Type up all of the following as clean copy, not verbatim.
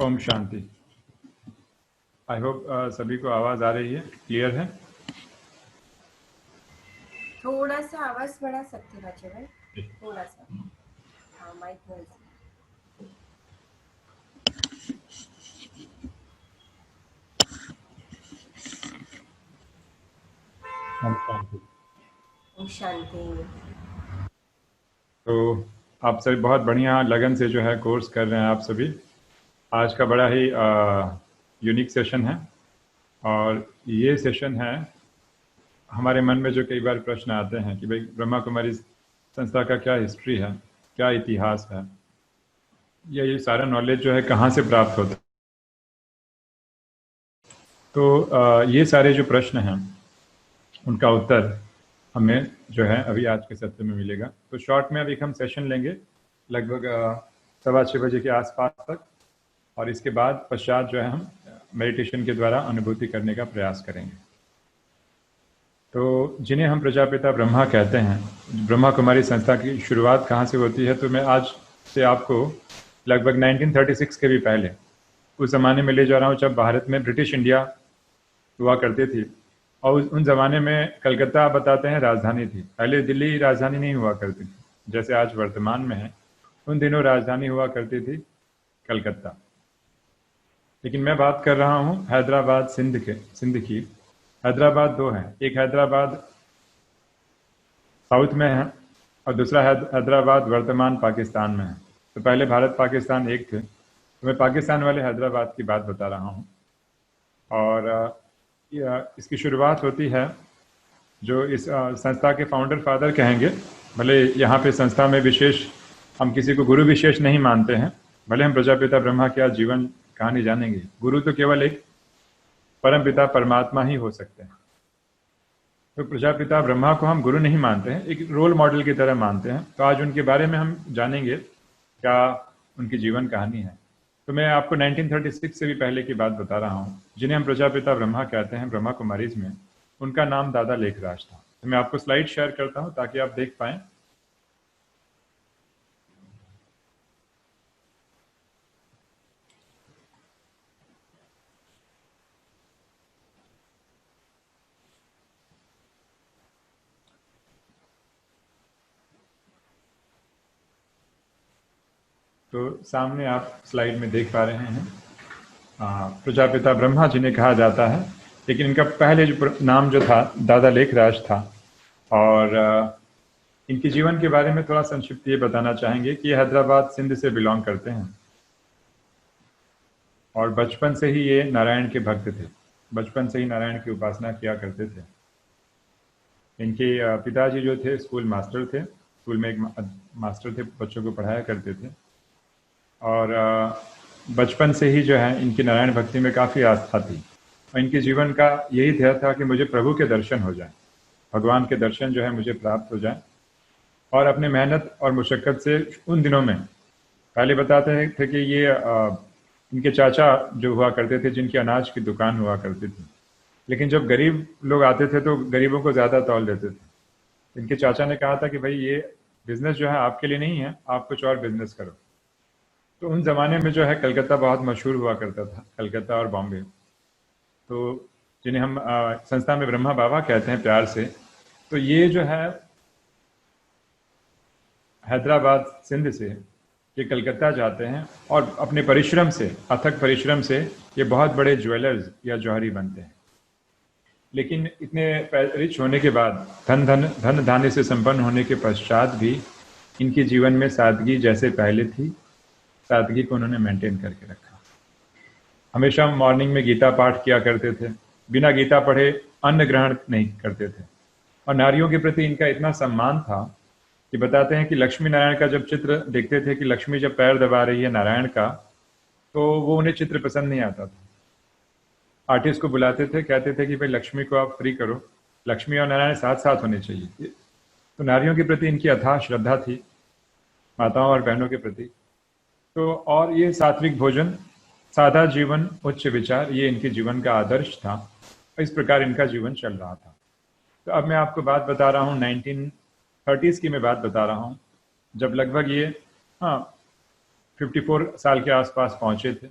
Om Shanti. I hope सभी को आवाज़ आ रही है, क्लियर है। थोड़ा सा आवाज बढ़ा सकते बच्चे भाई, थोड़ा सा। हाँ, माइक वॉइस। ओम शांति। ओम शांति। तो आप सभी बहुत बढ़िया लगन से जो है कोर्स कर रहे हैं आप सभी। आज का बड़ा ही यूनिक सेशन है और ये सेशन है, हमारे मन में जो कई बार प्रश्न आते हैं कि भाई ब्रह्मा कुमारी संस्था का क्या हिस्ट्री है, क्या इतिहास है, ये सारा नॉलेज जो है कहाँ से प्राप्त होता है। तो ये सारे जो प्रश्न हैं उनका उत्तर हमें जो है अभी आज के सत्र में मिलेगा। तो शॉर्ट में अभी हम सेशन लेंगे लगभग 6:15 के आसपास तक, और इसके बाद पश्चात जो है हम मेडिटेशन के द्वारा अनुभूति करने का प्रयास करेंगे। तो जिन्हें हम प्रजापिता ब्रह्मा कहते हैं, ब्रह्मा कुमारी संस्था की शुरुआत कहाँ से होती है, तो मैं आज से आपको लगभग 1936 के भी पहले उस ज़माने में ले जा रहा हूँ जब भारत में ब्रिटिश इंडिया हुआ करती थी। और उन ज़माने में कलकत्ता बताते हैं राजधानी थी। पहले दिल्ली राजधानी नहीं हुआ करती थी जैसे आज वर्तमान में है। उन दिनों राजधानी हुआ करती थी कलकत्ता। लेकिन मैं बात कर रहा हूँ हैदराबाद सिंध की। हैदराबाद दो हैं, एक हैदराबाद साउथ में है और दूसरा हैदराबाद वर्तमान पाकिस्तान में है। तो पहले भारत पाकिस्तान एक थे। तो मैं पाकिस्तान वाले हैदराबाद की बात बता रहा हूँ। और इसकी शुरुआत होती है, जो इस संस्था के फाउंडर फादर कहेंगे। भले यहाँ पे संस्था में विशेष हम किसी को गुरु विशेष नहीं मानते हैं, भले हम प्रजापिता ब्रह्मा की आज जीवन कहानी जानेंगे। गुरु तो केवल एक परम पिता परमात्मा ही हो सकते हैं। तो प्रजापिता ब्रह्मा को हम गुरु नहीं मानते हैं, एक रोल मॉडल की तरह मानते हैं। तो आज उनके बारे में हम जानेंगे क्या उनकी जीवन कहानी है। तो मैं आपको 1936 से भी पहले की बात बता रहा हूँ। जिन्हें हम प्रजापिता ब्रह्मा कहते हैं ब्रह्मा कुमारीज में, उनका नाम दादा लेखराज था। तो मैं आपको स्लाइड शेयर करता हूँ ताकि आप देख पाएं। तो सामने आप स्लाइड में देख पा रहे हैं प्रजापिता ब्रह्मा जिन्हें कहा जाता है, लेकिन इनका पहले जो नाम जो था दादा लेखराज था। और इनके जीवन के बारे में थोड़ा संक्षिप्त ये बताना चाहेंगे कि हैदराबाद सिंध से बिलोंग करते हैं और बचपन से ही ये नारायण के भक्त थे। बचपन से ही नारायण की उपासना किया करते थे। इनके पिताजी जो थे स्कूल मास्टर थे, स्कूल में एक मास्टर थे, बच्चों को पढ़ाया करते थे। और बचपन से ही जो है इनकी नारायण भक्ति में काफ़ी आस्था थी। और इनके जीवन का यही ध्येय था कि मुझे प्रभु के दर्शन हो जाए, भगवान के दर्शन जो है मुझे प्राप्त हो जाए। और अपने मेहनत और मुशक्क़त से उन दिनों में, पहले बताते थे कि ये इनके चाचा जो हुआ करते थे जिनकी अनाज की दुकान हुआ करती थी, लेकिन जब गरीब लोग आते थे तो गरीबों को ज़्यादा तौल देते थे। इनके चाचा ने कहा था कि भाई ये बिज़नेस जो है आपके लिए नहीं है, आप कुछ और बिज़नेस करो। तो उन ज़माने में जो है कलकत्ता बहुत मशहूर हुआ करता था, कलकत्ता और बॉम्बे। तो जिन्हें हम संस्था में ब्रह्मा बाबा कहते हैं प्यार से। तो ये जो है हैदराबाद सिंध से ये कलकत्ता जाते हैं और अपने परिश्रम से, अथक परिश्रम से ये बहुत बड़े ज्वेलर्स या जौहरी बनते हैं। लेकिन इतने रिच होने के बाद, धन धान्य से संपन्न होने के पश्चात भी इनके जीवन में सादगी जैसे पहले थी, सादगी को उन्होंने मेंटेन करके रखा। हमेशा मॉर्निंग में गीता पाठ किया करते थे, बिना गीता पढ़े अन्न ग्रहण नहीं करते थे। और नारियों के प्रति इनका इतना सम्मान था कि बताते हैं कि लक्ष्मी नारायण का जब चित्र देखते थे कि लक्ष्मी जब पैर दबा रही है नारायण का, तो वो उन्हें चित्र पसंद नहीं आता था। आर्टिस्ट को बुलाते थे, कहते थे कि भाई लक्ष्मी को आप फ्री करो, लक्ष्मी और नारायण साथ साथ होने चाहिए। तो नारियों के प्रति इनकी अथाह श्रद्धा थी, माताओं और बहनों के प्रति। तो और ये सात्विक भोजन, सादा जीवन, उच्च विचार, ये इनके जीवन का आदर्श था। इस प्रकार इनका जीवन चल रहा था। तो अब मैं आपको बात बता रहा हूँ 1930s की मैं बात बता रहा हूँ, जब लगभग ये 54 साल के आसपास पहुँचे थे।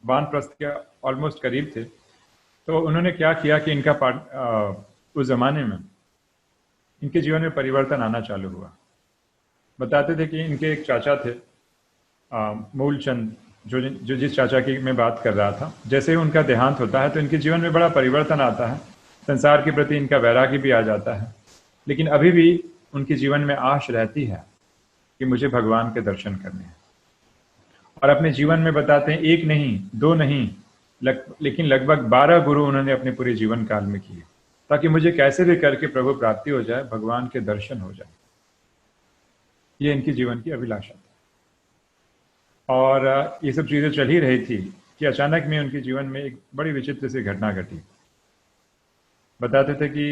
वानप्रस्थ के ऑलमोस्ट करीब थे। तो उन्होंने क्या किया कि इनका उस जमाने में इनके जीवन में परिवर्तन आना चालू हुआ। बताते थे कि इनके एक चाचा थे, मूलचंद, जो जिस चाचा की मैं बात कर रहा था, जैसे ही उनका देहांत होता है तो इनके जीवन में बड़ा परिवर्तन आता है, संसार के प्रति इनका वैराग्य भी आ जाता है। लेकिन अभी भी उनके जीवन में आश रहती है कि मुझे भगवान के दर्शन करने हैं। और अपने जीवन में बताते हैं, एक नहीं, दो नहीं, लेकिन लगभग 12 गुरु उन्होंने अपने पूरे जीवन काल में किए, ताकि मुझे कैसे भी करके प्रभु प्राप्ति हो जाए, भगवान के दर्शन हो जाए। ये इनकी जीवन की अभिलाषा थी। और ये सब चीजें चल ही रही थी कि अचानक में उनके जीवन में एक बड़ी विचित्र सी घटना घटी। बताते थे कि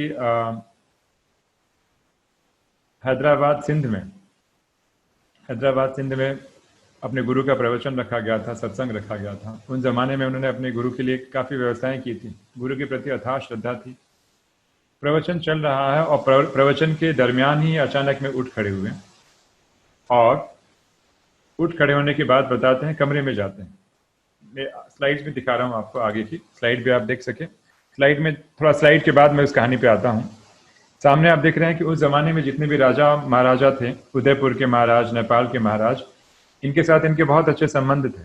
हैदराबाद सिंध में अपने गुरु का प्रवचन रखा गया था, सत्संग रखा गया था। उन जमाने में उन्होंने अपने गुरु के लिए काफी व्यवस्थाएं की थी, गुरु के प्रति अथाह श्रद्धा थी। प्रवचन चल रहा है और प्रवचन के दरमियान ही अचानक में उठ खड़े हुए, और उठ खड़े होने के बाद बताते हैं कमरे में जाते हैं। मैं स्लाइड्स में दिखा रहा हूँ आपको, आगे की स्लाइड भी आप देख सके। स्लाइड में थोड़ा, स्लाइड के बाद मैं उस कहानी पे आता हूँ। सामने आप देख रहे हैं कि उस जमाने में जितने भी राजा महाराजा थे, उदयपुर के महाराज, नेपाल के महाराज, इनके साथ इनके बहुत अच्छे संबंध थे।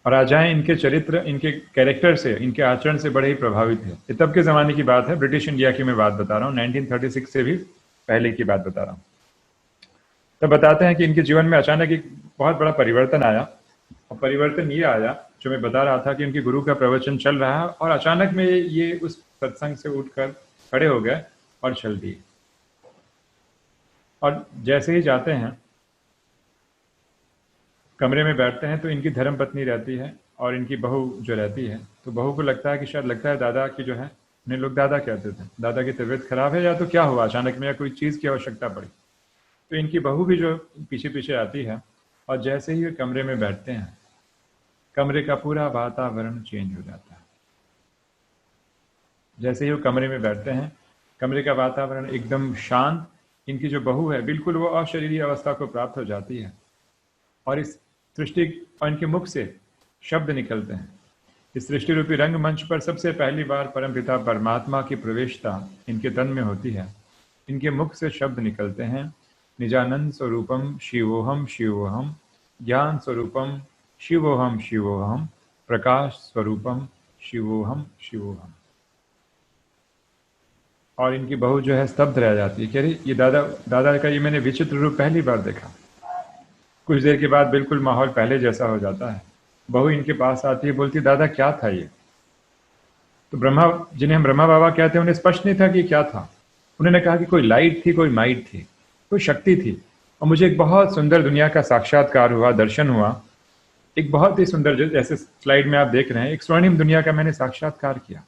और राजाएं इनके चरित्र, इनके कैरेक्टर से, इनके आचरण से बड़े ही प्रभावित थे। ये तब के जमाने की बात है, ब्रिटिश इंडिया की मैं बात बता रहा हूँ, 1936 से भी पहले की बात बता रहा हूँ। तब बताते हैं कि इनके जीवन में अचानक एक बहुत बड़ा परिवर्तन आया। और परिवर्तन ये आया जो मैं बता रहा था कि उनके गुरु का प्रवचन चल रहा है और अचानक में ये उस सत्संग से उठकर खड़े हो गए और चल दिए। और जैसे ही जाते हैं, कमरे में बैठते हैं, तो इनकी धर्म पत्नी रहती है और इनकी बहू जो रहती है, तो बहू को लगता है कि शायद लगता है दादा की जो है, उन्हें लोग दादा कहते थे, दादा की तबीयत खराब है या तो क्या हुआ अचानक में, या कोई चीज़ की आवश्यकता पड़ी। तो इनकी बहू भी जो पीछे पीछे आती है, और जैसे ही वे कमरे में बैठते हैं, कमरे का पूरा वातावरण चेंज हो जाता है। जैसे ही वो कमरे में बैठते हैं, कमरे का वातावरण एकदम शांत। इनकी जो बहू है बिल्कुल वो अशरीरी अवस्था को प्राप्त हो जाती है, और इस सृष्टि और इनके मुख से शब्द निकलते हैं। इस सृष्टि रूपी रंगमंच पर सबसे पहली बार परमपिता परमात्मा की प्रवेशता इनके तन में होती है। इनके मुख से शब्द निकलते हैं, निजानंद स्वरूपम शिवोहम शिवोहम, ज्ञान स्वरूपम शिवोहम शिवोहम, प्रकाश स्वरूपम शिवोहम शिवोहम। और इनकी बहू जो है स्तब्ध रह जाती है कि अरे ये दादा का ये मैंने विचित्र रूप पहली बार देखा। कुछ देर के बाद बिल्कुल माहौल पहले जैसा हो जाता है। बहू इनके पास आती है, बोलती दादा क्या था ये। तो ब्रह्मा, जिन्हें हम ब्रह्मा बाबा कहते हैं, उन्हें स्पष्ट नहीं था कि क्या था। उन्होंने कहा कि कोई लाइट थी, कोई माइट थी, कोई शक्ति थी, और मुझे एक बहुत सुंदर दुनिया का साक्षात्कार हुआ, दर्शन हुआ। एक बहुत ही सुंदर, जैसे स्लाइड में आप देख रहे हैं, एक स्वर्णिम दुनिया का मैंने साक्षात्कार किया।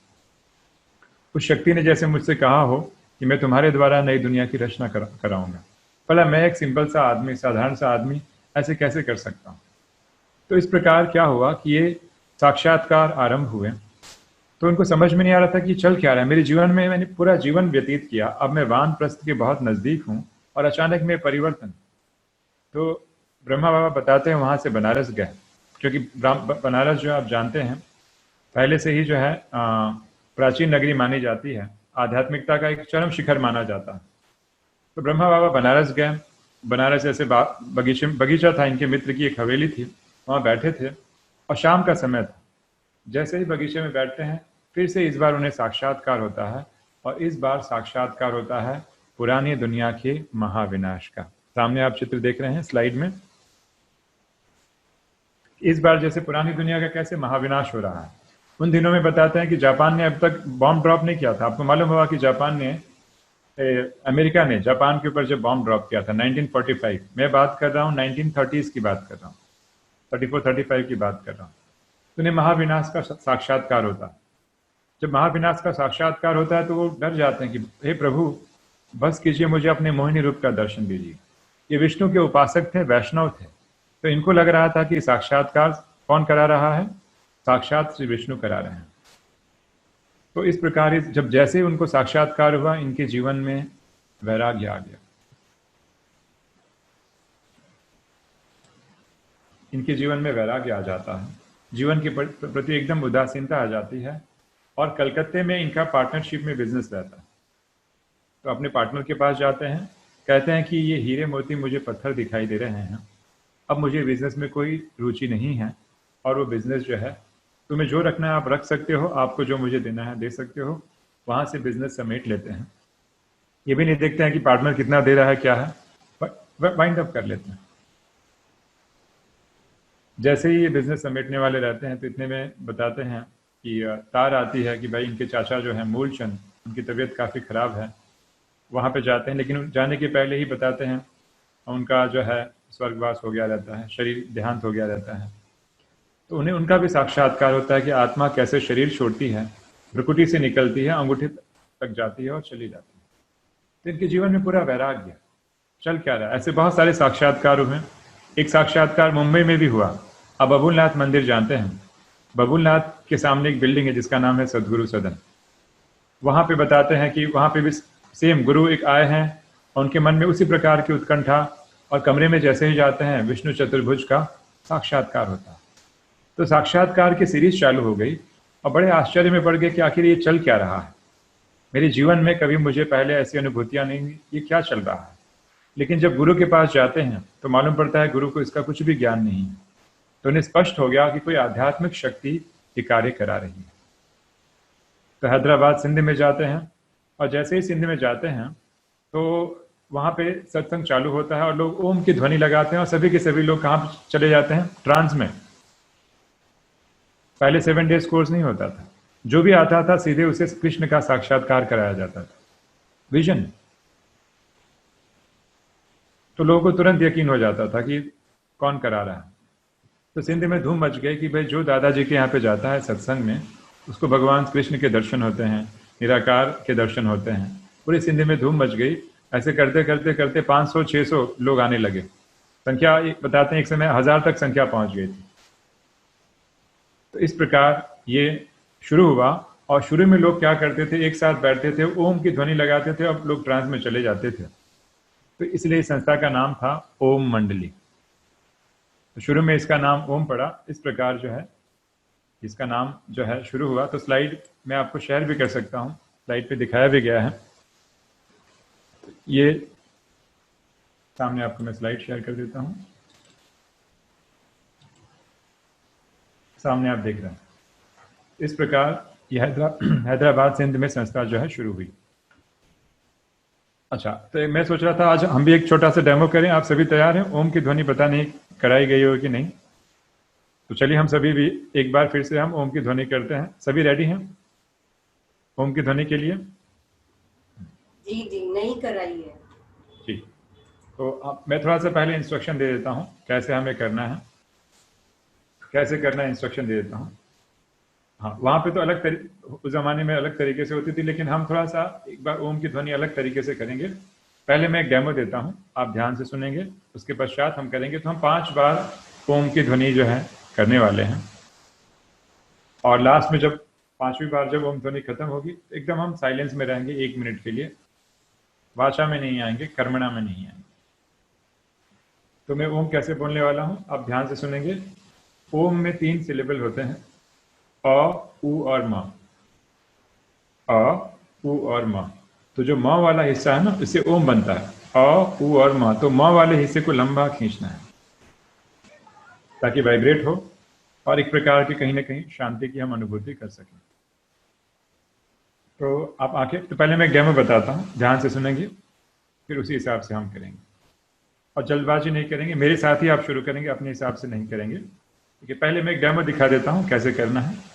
उस शक्ति ने जैसे मुझसे कहा हो कि मैं तुम्हारे द्वारा नई दुनिया की रचना कराऊंगा। भला मैं एक सिंपल सा आदमी, साधारण सा आदमी, ऐसे कैसे कर सकता हूँ। तो इस प्रकार क्या हुआ कि ये साक्षात्कार आरंभ हुए। तो उनको समझ में नहीं आ रहा था कि चल क्या रहा है मेरे जीवन में। मैंने पूरा जीवन व्यतीत किया, अब मैं वानप्रस्थ के बहुत नजदीक हूँ, और अचानक में परिवर्तन। तो ब्रह्मा बाबा बताते हैं वहां से बनारस गए, क्योंकि बनारस जो आप जानते हैं पहले से ही जो है प्राचीन नगरी मानी जाती है, आध्यात्मिकता का एक चरम शिखर माना जाता है। तो ब्रह्मा बाबा बनारस गए। बनारस ऐसे बगीचा था, इनके मित्र की एक हवेली थी, वहाँ बैठे थे और शाम का समय था। जैसे ही बगीचे में बैठते हैं, फिर से इस बार उन्हें साक्षात्कार होता है, और इस बार साक्षात्कार होता है पुरानी दुनिया के महाविनाश का। सामने आप चित्र देख रहे हैं स्लाइड में। इस बार जैसे पुरानी दुनिया का कैसे महाविनाश हो रहा है। उन दिनों में बताते हैं कि जापान ने अब तक बॉम्ब ड्रॉप नहीं किया था। आपको मालूम होगा कि अमेरिका ने जापान के ऊपर जब बॉम्ब ड्रॉप किया था 1945, मैं बात कर रहा हूँ 1930s की बात कर रहा हूँ, 34-35 की बात कर रहा हूँ। तो उन्हें महाविनाश का साक्षात्कार होता है। जब महाविनाश का साक्षात्कार होता है तो वो डर जाते हैं कि हे प्रभु, बस कीजिए, मुझे अपने मोहिनी रूप का दर्शन दीजिए। ये विष्णु के उपासक थे, वैष्णव थे, तो इनको लग रहा था कि साक्षात्कार कौन करा रहा है, साक्षात श्री विष्णु करा रहे हैं। तो इस प्रकार जब जैसे ही उनको साक्षात्कार हुआ, इनके जीवन में वैराग्य आ गया। इनके जीवन में वैराग्य आ जाता है। जीवन के प्रति एकदम उदासीनता आ जाती है। और कलकत्ते में इनका पार्टनरशिप में बिजनेस रहता है, तो अपने पार्टनर के पास जाते हैं, कहते हैं कि ये हीरे मोती मुझे पत्थर दिखाई दे रहे हैं, अब मुझे बिजनेस में कोई रुचि नहीं है, और वो बिजनेस जो है तुम्हें जो रखना है आप रख सकते हो, आपको जो मुझे देना है दे सकते हो। वहां से बिजनेस समेट लेते हैं, ये भी नहीं देखते हैं कि पार्टनर कितना दे रहा है क्या है, वाइंड अप कर लेते हैं। जैसे ही ये बिजनेस समेटने वाले रहते हैं तो इतने में बताते हैं कि तार आती है कि भाई इनके चाचा जो है मूलचंद, उनकी तबीयत काफ़ी ख़राब है। वहाँ पे जाते हैं, लेकिन जाने के पहले ही बताते हैं उनका जो है स्वर्गवास हो गया रहता है, शरीर देहांत हो गया रहता है। तो उन्हें उनका भी साक्षात्कार होता है कि आत्मा कैसे शरीर छोड़ती है, भ्रुकुटी से निकलती है, अंगूठे तक जाती है और चली जाती है। तो इनके जीवन में पूरा वैराग्य, चल क्या रहा है। ऐसे बहुत सारे साक्षात्कार हुए। एक साक्षात्कार मुंबई में भी हुआ। आप बबुलनाथ मंदिर जानते हैं, बबुलनाथ के सामने एक बिल्डिंग है जिसका नाम है सदगुरु सदन। वहां पे बताते हैं कि वहां पे भी सेम गुरु एक आए हैं, और उनके मन में उसी प्रकार की उत्कंठा, और कमरे में जैसे ही जाते हैं विष्णु चतुर्भुज का साक्षात्कार होता है। तो साक्षात्कार की सीरीज चालू हो गई, और बड़े आश्चर्य में पड़ गए कि आखिर ये चल क्या रहा है। मेरे जीवन में कभी मुझे पहले ऐसी अनुभूतियां नहीं हुई, ये क्या चल रहा है। लेकिन जब गुरु के पास जाते हैं तो मालूम पड़ता है गुरु को इसका कुछ भी ज्ञान नहीं है। तो उन्हें स्पष्ट हो गया कि कोई आध्यात्मिक शक्ति ये कार्य करा रही है। तो हैदराबाद सिंध में जाते हैं, और जैसे ही सिंध में जाते हैं तो वहाँ पे सत्संग चालू होता है, और लोग ओम की ध्वनि लगाते हैं, और सभी के सभी लोग कहाँ चले जाते हैं, ट्रांस में। पहले 7 डेज कोर्स नहीं होता था, जो भी आता था सीधे उसे कृष्ण का साक्षात्कार कराया जाता था, विजन। तो लोगों को तुरंत यकीन हो जाता था कि कौन करा रहा है। तो सिंध में धूम मच गई कि भाई जो दादाजी के यहाँ पे जाता है सत्संग में, उसको भगवान कृष्ण के दर्शन होते हैं, निराकार के दर्शन होते हैं। पूरी सिंध में धूम मच गई। ऐसे करते करते करते 500-600 लोग आने लगे। संख्या बताते हैं एक समय 1000 तक संख्या पहुंच गई थी। तो इस प्रकार ये शुरू हुआ। और शुरू में लोग क्या करते थे, एक साथ बैठते थे, ओम की ध्वनि लगाते थे, अब लोग ट्रांस में चले जाते थे। तो इसलिए इस संस्था का नाम था ओम मंडली। तो शुरू में इसका नाम ओम पड़ा। इस प्रकार जो है इसका नाम जो है शुरू हुआ। तो स्लाइड मैं आपको शेयर भी कर सकता हूँ, स्लाइड पे दिखाया भी गया है। तो ये सामने आपको मैं स्लाइड शेयर कर देता हूँ, सामने आप देख रहे हैं। इस प्रकार यह हैदराबाद सिंध में संस्था जो है शुरू हुई। अच्छा, तो मैं सोच रहा था आज हम भी एक छोटा सा डेमो करें। आप सभी तैयार हैं? ओम की ध्वनि पता नहीं कराई गई हो कि नहीं, तो चलिए हम सभी भी एक बार फिर से हम ओम की ध्वनि करते हैं। सभी रेडी हैं ओम की ध्वनि के लिए? जी जी, नहीं कराई है। जी, तो आप मैं थोड़ा सा पहले इंस्ट्रक्शन दे देता हूँ कैसे हमें करना है, कैसे करना है इंस्ट्रक्शन दे देता हूँ। हाँ, वहाँ पे तो उस जमाने में अलग तरीके से होती थी, लेकिन हम थोड़ा सा एक बार ओम की ध्वनि अलग तरीके से करेंगे। पहले मैं एक डेमो देता हूँ, आप ध्यान से सुनेंगे, उसके पश्चात हम करेंगे। तो हम 5 बार ओम की ध्वनि जो है करने वाले हैं, और लास्ट में जब 5वीं बार जब ओम ध्वनि खत्म होगी तो एकदम हम साइलेंस में रहेंगे 1 मिनट के लिए। वाचा में नहीं आएंगे, कर्मणा में नहीं आएंगे। तो मैं ओम कैसे बोलने वाला हूँ आप ध्यान से सुनेंगे। ओम में 3 सिलेबल होते हैं, अ, उ और म। अ, उ और म। तो जो म वाला हिस्सा है ना, इससे ओम बनता है, अ, उ और म। तो म वाले हिस्से को लंबा खींचना है ताकि वाइब्रेट हो, और एक प्रकार की कहीं ना कहीं शांति की हम अनुभूति कर सकें। तो आप आंखें, तो पहले मैं एक डेमो बताता हूँ, ध्यान से सुनेंगे, फिर उसी हिसाब से हम करेंगे। और जल्दबाजी नहीं करेंगे, मेरे साथ ही आप शुरू करेंगे, अपने हिसाब से नहीं करेंगे। ठीक है, पहले मैं एक डेमो दिखा देता हूँ कैसे करना है।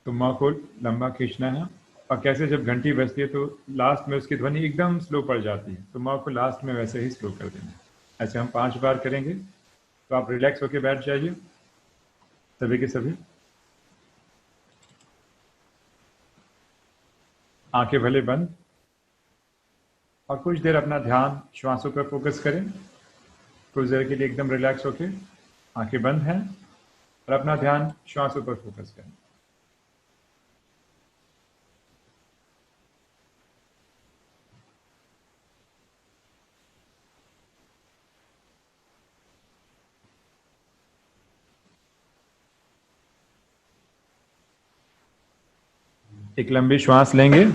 तो माँ को लंबा खींचना है, और कैसे जब घंटी बजती है तो लास्ट में उसकी ध्वनि एकदम स्लो पड़ जाती है, तो माँ को लास्ट में वैसे ही स्लो कर देना है। ऐसे हम 5 बार करेंगे। तो आप रिलैक्स होकर बैठ जाइए सभी के सभी। आंखें भले बंद और कुछ देर अपना ध्यान श्वासों पर फोकस करें। कुछ देर के लिए एकदम रिलैक्स होके आंखें बंद हैं और अपना ध्यान श्वासों पर फोकस करें। एक लंबी श्वास लेंगे।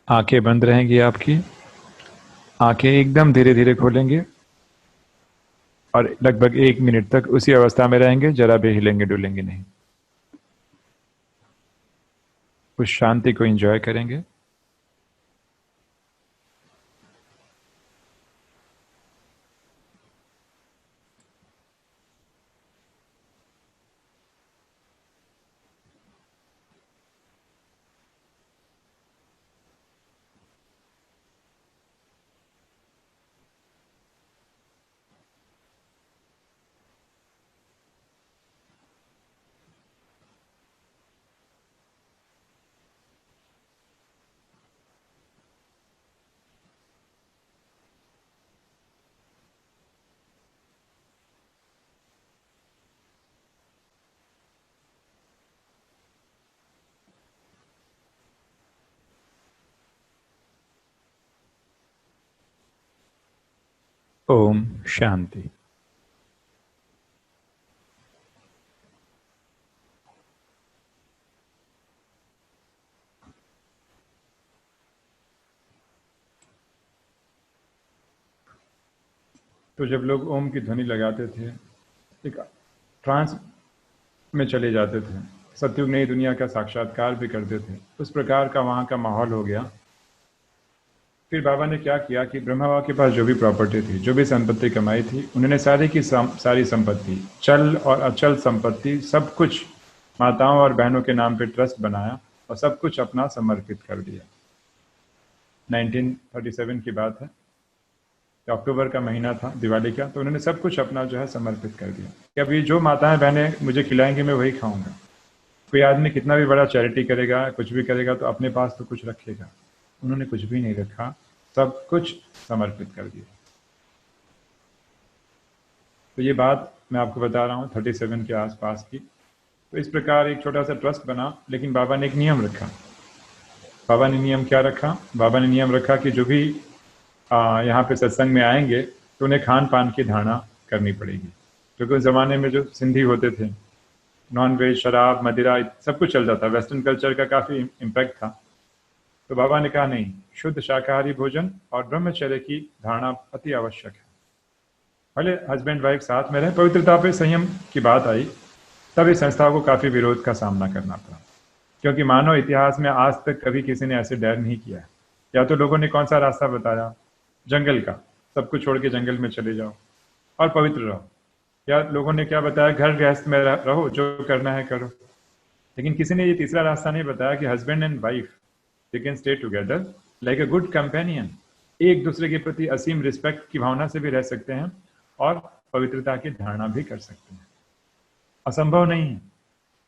आंखें बंद रहेंगी आपकी। आंखें एकदम धीरे धीरे खोलेंगे और लगभग 1 मिनट तक उसी अवस्था में रहेंगे, जरा भी हिलेंगे डुलेंगे नहीं। उस शांति को एंजॉय करेंगे। ओम शांति। तो जब लोग ओम की ध्वनि लगाते थे, एक ट्रांस में चले जाते थे, सतयुग नई दुनिया का साक्षात्कार भी करते थे। उस प्रकार का वहाँ का माहौल हो गया। फिर बाबा ने क्या किया कि ब्रह्मा बाबा के पास जो भी प्रॉपर्टी थी, जो भी संपत्ति कमाई थी, उन्होंने सारी की सारी संपत्ति, चल और अचल संपत्ति, सब कुछ माताओं और बहनों के नाम पे ट्रस्ट बनाया और सब कुछ अपना समर्पित कर दिया। 1937 की बात है, अक्टूबर का महीना था, दिवाली का। तो उन्होंने सब कुछ अपना जो है समर्पित कर दिया कि अभी जो माताएं बहनें मुझे खिलाएंगे मैं वही खाऊंगा। कोई आदमी कितना भी बड़ा चैरिटी करेगा, कुछ भी करेगा, तो अपने पास तो कुछ रखेगा। उन्होंने कुछ भी नहीं रखा, सब कुछ समर्पित कर दिया। तो ये बात मैं आपको बता रहा हूँ 37 के आसपास की। तो इस प्रकार एक छोटा सा ट्रस्ट बना, लेकिन बाबा ने एक नियम रखा। बाबा ने नियम क्या रखा? बाबा ने नियम रखा कि जो भी यहाँ पे सत्संग में आएंगे तो उन्हें खान पान की धारणा करनी पड़ेगी, क्योंकि उस ज़माने में जो सिंधी होते थे, नॉन वेज, शराब, मदिरा सब कुछ चलता था, वेस्टर्न कल्चर का काफ़ी इम्पैक्ट था। तो बाबा ने कहा नहीं, शुद्ध शाकाहारी भोजन और ब्रह्मचर्य की धारणा अति आवश्यक है। भले हस्बैंड वाइफ साथ में रहे, पवित्रता पे संयम की बात आई, तब इस संस्था को काफ़ी विरोध का सामना करना पड़ा, क्योंकि मानव इतिहास में आज तक कभी किसी ने ऐसे डर नहीं किया है। या तो लोगों ने कौन सा रास्ता बताया? जंगल का, सब कुछ छोड़ के जंगल में चले जाओ और पवित्र रहो। या लोगों ने क्या बताया? घर गृहस्थ में रहो, जो करना है करो। लेकिन किसी ने ये तीसरा रास्ता नहीं बताया कि husband and wife they can stay together like a good companion, एक दूसरे के प्रति असीम रिस्पेक्ट की भावना से भी रह सकते हैं और पवित्रता की धारणा भी कर सकते हैं। असंभव नहीं है।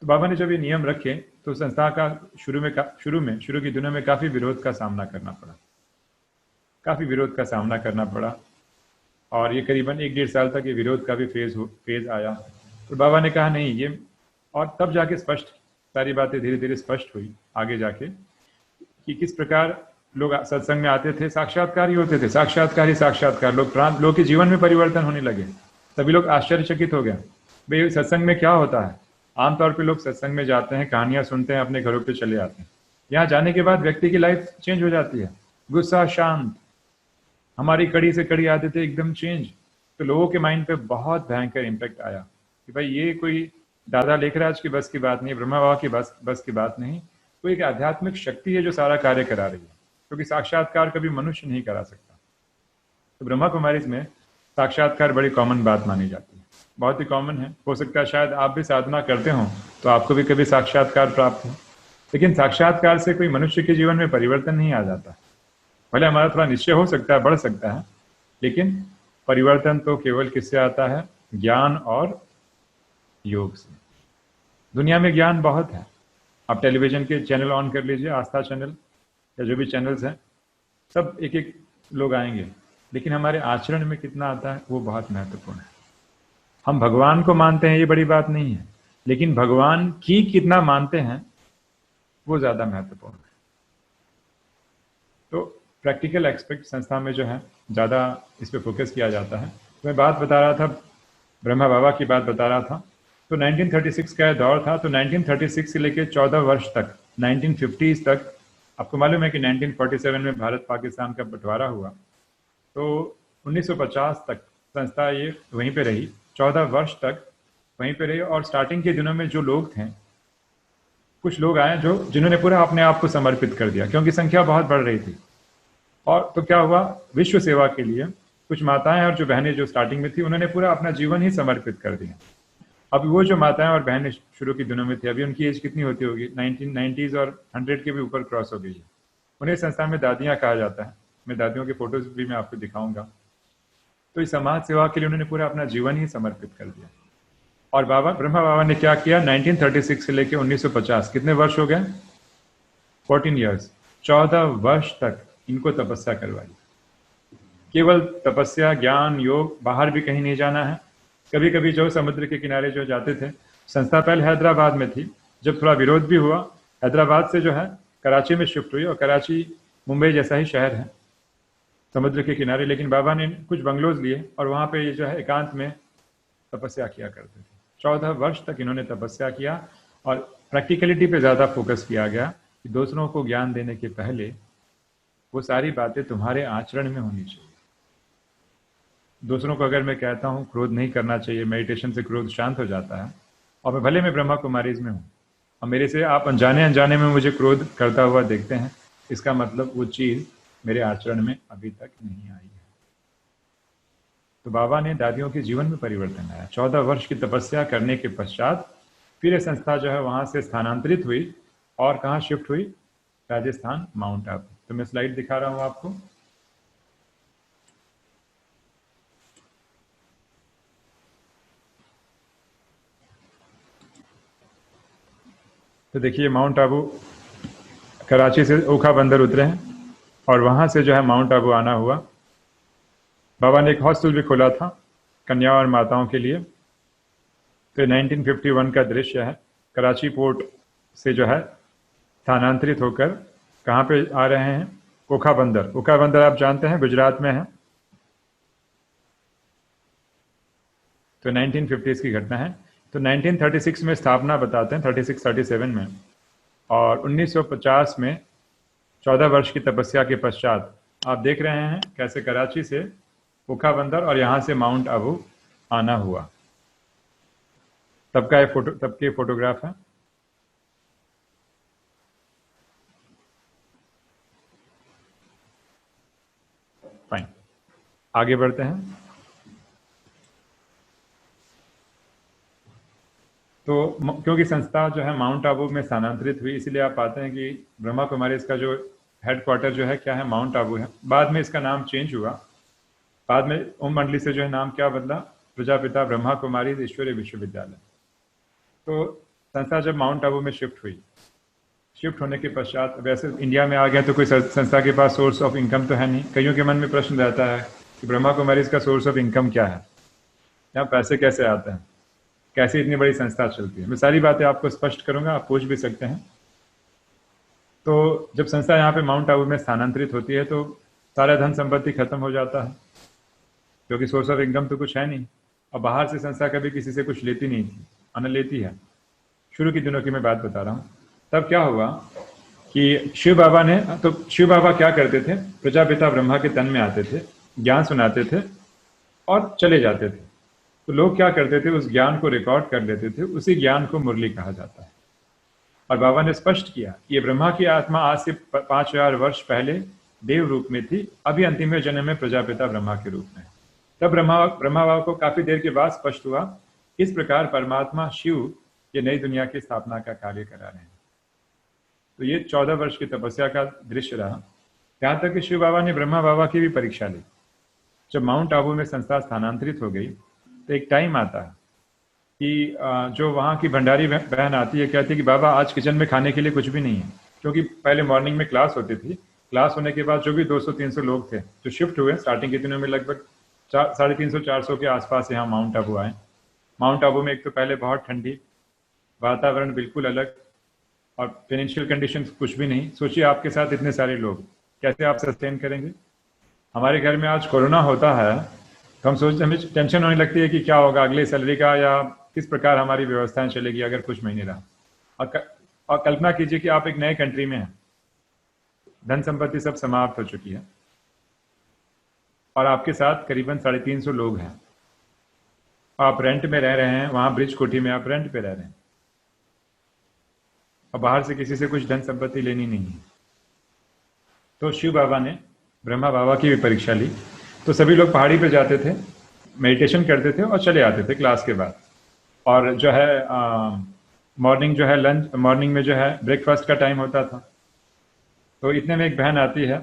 तो बाबा ने जब ये नियम रखे तो संस्था का शुरू के दिनों में काफ़ी विरोध का सामना करना पड़ा, काफ़ी विरोध का सामना करना पड़ा। और ये करीबन 1-1.5 साल तक ये विरोध का भी फेज आया। तो बाबा ने कहा नहीं ये, और तब जाके स्पष्ट सारी बातें धीरे धीरे स्पष्ट हुई आगे जाके कि किस प्रकार लोग सत्संग में आते थे, साक्षात्कार ही होते थे, साक्षात्कार। लोग के जीवन में परिवर्तन होने लगे। सभी लोग आश्चर्यचकित हो गए, भाई सत्संग में क्या होता है? आमतौर पे लोग सत्संग में जाते हैं, कहानियां सुनते हैं, अपने घरों पे चले आते हैं। यहाँ जाने के बाद व्यक्ति की लाइफ चेंज हो जाती है, गुस्सा शांत, हमारी कड़ी से कड़ी आदतें एकदम चेंज। तो लोगों के माइंड पे बहुत भयंकर इम्पैक्ट आया कि भाई ये कोई दादा लेखराज की बस की बात नहीं, ब्रह्मा बाबा की बस की बात नहीं, कोई एक आध्यात्मिक शक्ति है जो सारा कार्य करा रही है, क्योंकि साक्षात्कार कभी मनुष्य नहीं करा सकता। तो ब्रह्मा कुमारीज में साक्षात्कार बड़ी कॉमन बात मानी जाती है, बहुत ही कॉमन है। हो सकता है शायद आप भी साधना करते हो तो आपको भी कभी साक्षात्कार प्राप्त हो, लेकिन साक्षात्कार से कोई मनुष्य के जीवन में परिवर्तन नहीं आ जाता। भले हमारा थोड़ा निश्चय हो सकता है, बढ़ सकता है, लेकिन परिवर्तन तो केवल किससे आता है? ज्ञान और योग से। दुनिया में ज्ञान बहुत है, आप टेलीविजन के चैनल ऑन कर लीजिए, आस्था चैनल या जो भी चैनल्स हैं, सब एक एक लोग आएंगे, लेकिन हमारे आचरण में कितना आता है वो बहुत महत्वपूर्ण है। हम भगवान को मानते हैं ये बड़ी बात नहीं है, लेकिन भगवान की कितना मानते हैं वो ज्यादा महत्वपूर्ण है। तो प्रैक्टिकल एस्पेक्ट संस्था में जो है ज़्यादा इस पर फोकस किया जाता है। तो मैं बात बता रहा था, ब्रह्मा बाबा की बात बता रहा था। तो 1936 का दौर था, तो 1936 से लेकर 14 वर्ष तक, 1950s तक, आपको मालूम है कि 1947 में भारत पाकिस्तान का बंटवारा हुआ, तो 1950 तक संस्था ये वहीं पे रही, 14 वर्ष तक वहीं पे रही। और स्टार्टिंग के दिनों में जो लोग थे, कुछ लोग आए जिन्होंने पूरा अपने आप को समर्पित कर दिया, क्योंकि संख्या बहुत बढ़ रही थी। और तो क्या हुआ, विश्व सेवा के लिए कुछ माताएं और जो बहनें जो स्टार्टिंग में थी, उन्होंने पूरा अपना जीवन ही समर्पित कर दिया। अब वो जो माताएं और बहनें शुरू के दिनों में थी, अभी उनकी एज कितनी होती होगी? 1990s और 100 के भी ऊपर क्रॉस हो गई है। उन्हें संस्था में दादियां कहा जाता है। मैं दादियों के फोटोज भी मैं आपको दिखाऊंगा। तो इस समाज सेवा के लिए उन्होंने पूरा अपना जीवन ही समर्पित कर दिया। और ब्रह्मा बाबा ने क्या किया? 1936 से लेकर 1950, कितने वर्ष हो गए? 14 ईयर्स, 14 वर्ष तक इनको तपस्या करवाई। केवल तपस्या, ज्ञान, योग, बाहर भी कहीं नहीं जाना है। कभी कभी जो समुद्र के किनारे जो जाते थे, संस्था पहले हैदराबाद में थी, जब थोड़ा विरोध भी हुआ, हैदराबाद से जो है कराची में शिफ्ट हुई, और कराची मुंबई जैसा ही शहर है समुद्र के किनारे। लेकिन बाबा ने कुछ बंगलोज लिए और वहाँ पे ये जो है एकांत में तपस्या किया करते थे। 14 वर्ष तक इन्होंने तपस्या किया और प्रैक्टिकलिटी पे ज़्यादा फोकस किया गया कि दूसरों को ज्ञान देने के पहले वो सारी बातें तुम्हारे आचरण में होनी चाहिए। दूसरों को अगर मैं कहता हूँ क्रोध नहीं करना चाहिए, मेडिटेशन से क्रोध शांत हो जाता है, और भले मैं ब्रह्मा कुमारीज में हूँ और मेरे से आप अनजाने में मुझे क्रोध करता हुआ देखते हैं, इसका मतलब वो चीज़ मेरे आचरण में अभी तक नहीं आई है। तो बाबा ने दादियों के जीवन में परिवर्तन आया। 14 वर्ष की तपस्या करने के पश्चात फिर ये संस्था जो है वहाँ से स्थानांतरित हुई और कहाँ शिफ्ट हुई? राजस्थान, माउंट आबू। तो मैं स्लाइड दिखा रहा हूँ आपको। तो देखिए माउंट आबू, कराची से ओखा बंदर उतरे हैं और वहाँ से जो है माउंट आबू आना हुआ। बाबा ने एक हॉस्टल भी खोला था, कन्या और माताओं के लिए। तो 1951 का दृश्य है। कराची पोर्ट से जो है स्थानांतरित होकर कहाँ पे आ रहे हैं? ओखा बंदर। ओखा बंदर आप जानते हैं गुजरात में है। तो 1950s की घटना है। तो 1936 में स्थापना बताते हैं, 36-37 में, और 1950 में 14 वर्ष की तपस्या के पश्चात आप देख रहे हैं कैसे कराची से ओखा बंदर और यहाँ से माउंट आबू आना हुआ। तब का तब के फोटोग्राफ है। फाइन, आगे बढ़ते हैं। तो क्योंकि संस्था जो है माउंट आबू में स्थानांतरित हुई, इसलिए आप पाते हैं कि ब्रह्मा कुमारी इसका जो हेडक्वार्टर जो है क्या है? माउंट आबू है। बाद में इसका नाम चेंज हुआ। बाद में ओम मंडली से जो है नाम क्या बदला? प्रजापिता ब्रह्मा कुमारी ईश्वरीय विश्वविद्यालय। तो संस्था जब माउंट आबू में शिफ्ट होने के पश्चात, वैसे इंडिया में आ गया तो कोई संस्था के पास सोर्स ऑफ इनकम तो है नहीं। कईयों के मन में प्रश्न रहता है कि ब्रह्मा कुमारी इसका सोर्स ऑफ इनकम क्या है, या पैसे कैसे आते हैं, कैसे इतनी बड़ी संस्था चलती है। मैं सारी बातें आपको स्पष्ट करूंगा, आप पूछ भी सकते हैं। तो जब संस्था यहाँ पे माउंट आबू में स्थानांतरित होती है तो सारा धन संपत्ति खत्म हो जाता है, क्योंकि सोर्स ऑफ इनकम तो कुछ है नहीं। और बाहर से संस्था कभी किसी से कुछ लेती नहीं थी, अन लेती है। शुरू के दिनों की मैं बात बता रहा हूँ। तब क्या हुआ कि शिव बाबा ने, तो शिव बाबा क्या करते थे? प्रजापिता ब्रह्मा के तन में आते थे, ज्ञान सुनाते थे और चले जाते थे। तो लोग क्या करते थे? उस ज्ञान को रिकॉर्ड कर लेते थे। उसी ज्ञान को मुरली कहा जाता है। और बाबा ने स्पष्ट किया कि ये ब्रह्मा की आत्मा आज से 5000 वर्ष पहले देव रूप में थी, अभी अंतिम जन्म में प्रजापिता ब्रह्मा के रूप में। तब ब्रह्मा बाबा को काफी देर के बाद स्पष्ट हुआ, इस प्रकार परमात्मा शिव ये नई दुनिया की स्थापना का कार्य करा रहे हैं। तो ये 14 वर्ष की तपस्या का दृश्य रहा। यहाँ तक कि शिव बाबा ने ब्रह्मा बाबा की भी परीक्षा ली। जब माउंट आबू में संस्था स्थानांतरित हो गई तो एक टाइम आता है कि जो वहाँ की भंडारी बहन आती है, कहती है कि बाबा आज किचन में खाने के लिए कुछ भी नहीं है। क्योंकि पहले मॉर्निंग में क्लास होती थी, क्लास होने के बाद जो भी 200-300 लोग थे जो शिफ्ट हुए स्टार्टिंग के दिनों में, लगभग 350-400 के आसपास यहाँ माउंट आबू आए। माउंट आबू में एक तो पहले बहुत ठंडी, वातावरण बिल्कुल अलग, और फाइनेंशियल कंडीशन कुछ भी नहीं। सोचिए आपके साथ इतने सारे लोग, कैसे आप सस्टेन करेंगे? हमारे घर में आज कोरोना होता है तो हम सोचते, हमें टेंशन होने लगती है कि क्या होगा अगले सैलरी का, या किस प्रकार हमारी व्यवस्थाएं चलेगी अगर कुछ महीने रहा। और कल्पना कीजिए कि आप एक नए कंट्री में हैं, धन संपत्ति सब समाप्त हो चुकी है, और आपके साथ करीबन 350 लोग हैं। आप रेंट में रह रहे हैं, वहां ब्रिज कोठी में आप रेंट पे रह रहे हैं, और बाहर से किसी से कुछ धन संपत्ति लेनी नहीं है। तो शिव बाबा ने ब्रह्मा बाबा की भी परीक्षा ली। तो सभी लोग पहाड़ी पे जाते थे, मेडिटेशन करते थे और चले आते थे क्लास के बाद। और जो है मॉर्निंग जो है लंच, मॉर्निंग में जो है ब्रेकफास्ट का टाइम होता था। तो इतने में एक बहन आती है,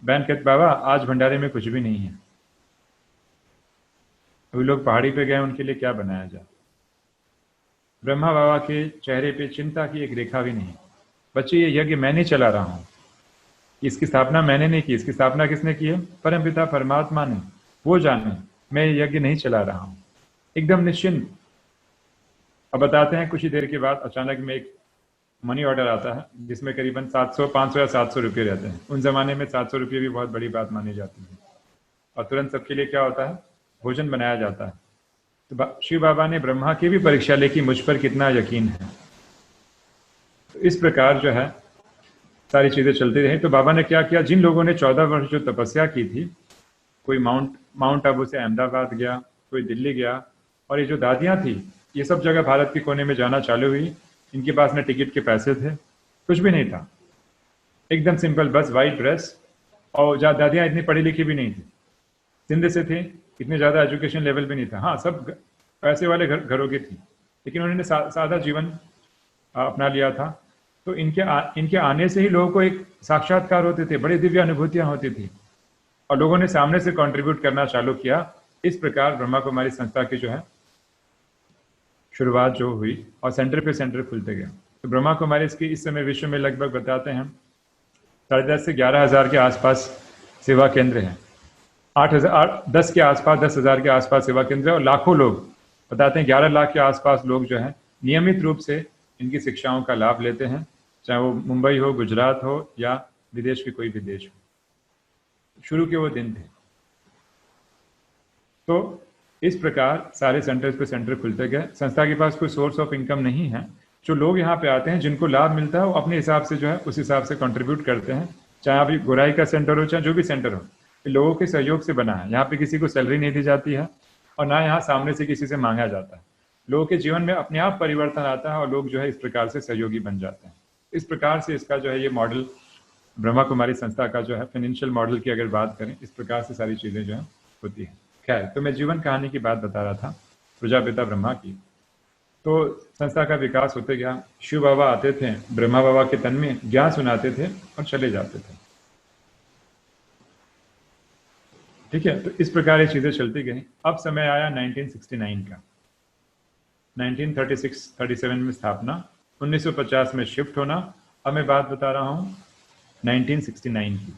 बहन कहती बाबा आज भंडारे में कुछ भी नहीं है। तो लोग पहाड़ी पे गए, उनके लिए क्या बनाया जाए? ब्रह्मा बाबा के चेहरे पे चिंता की एक रेखा भी नहीं। बच्चे ये यज्ञ मैं नहीं चला रहा हूँ, इसकी स्थापना मैंने नहीं की, इसकी स्थापना किसने की है? परमपिता परमात्मा ने। वो जाने मैं ये यज्ञ नहीं चला रहा हूँ, एकदम निश्चिंत। अब बताते हैं कुछ ही देर के बाद अचानक में एक मनी ऑर्डर आता है जिसमें करीबन 500 या 700 रुपये रहते हैं। उन जमाने में 700 रुपये भी बहुत बड़ी बात मानी जाती है। और तुरंत सबके लिए क्या होता है? भोजन बनाया जाता है। तो शिव बाबा ने ब्रह्मा की भी परीक्षा ली कि मुझ पर कितना यकीन है। तो इस प्रकार जो है सारी चीजें चलती रही। तो बाबा ने क्या किया, जिन लोगों ने 14 वर्ष जो तपस्या की थी, कोई माउंट आबू से अहमदाबाद गया, कोई दिल्ली गया, और ये जो दादियां थी ये सब जगह भारत के कोने में जाना चालू हुई। इनके पास न टिकट के पैसे थे, कुछ भी नहीं था, एकदम सिंपल, बस वाइट ड्रेस। और दादियां इतनी पढ़ी लिखी भी नहीं थी, सिंध से थी, इतने ज़्यादा एजुकेशन लेवल भी नहीं था। हाँ, सब पैसे वाले घरों की थी, लेकिन उन्होंने सादा जीवन अपना लिया था। तो इनके आने से ही लोगों को एक साक्षात्कार होते थे, बड़ी दिव्य अनुभूतियां होती थी, और लोगों ने सामने से कंट्रीब्यूट करना चालू किया। इस प्रकार ब्रह्मा कुमारी संस्था की जो है शुरुआत जो हुई, और सेंटर पे सेंटर खुलते गए। तो ब्रह्मा कुमारी इसकी इस समय विश्व में लगभग बताते हैं 10,500 से 11,000 के आसपास सेवा केंद्र हैं। 10 के आसपास, 10,000 के आसपास सेवा केंद्र है, और लाखों लोग बताते हैं 11 लाख के आसपास लोग जो है नियमित रूप से इनकी शिक्षाओं का लाभ लेते हैं, चाहे वो मुंबई हो, गुजरात हो या विदेश के कोई भी देश हो। शुरू के वो दिन थे। तो इस प्रकार सारे सेंटर्स पे सेंटर खुलते गए। संस्था के पास कोई सोर्स ऑफ इनकम नहीं है। जो लोग यहाँ पे आते हैं, जिनको लाभ मिलता है, वो अपने हिसाब से जो है उस हिसाब से कंट्रीब्यूट करते हैं। चाहे अभी गोराई का सेंटर हो, चाहे जो भी सेंटर हो, ये लोगों के सहयोग से बना है। यहाँ पे किसी को सैलरी नहीं दी जाती है और ना यहाँ सामने से किसी से मांगा जाता है। लोगों के जीवन में अपने आप परिवर्तन आता है और लोग जो है इस प्रकार से सहयोगी बन जाते हैं। इस प्रकार से इसका जो है ये मॉडल, ब्रह्मा कुमारी संस्था का जो है फाइनेंशियल मॉडल की अगर बात करें, इस प्रकार से सारी चीज़ें जो है होती हैं। खैर, तो मैं जीवन कहानी की बात बता रहा था प्रजापिता ब्रह्मा की। तो संस्था का विकास होते गया। शिव बाबा आते थे, ब्रह्मा बाबा के तन में ज्ञान सुनाते थे और चले जाते थे। ठीक है, तो इस प्रकार ये चीज़ें चलती गई। अब समय आया 1969 का। 1936-37 में स्थापना, 1950 में शिफ्ट होना। अब मैं बात बता रहा हूँ 1969 की।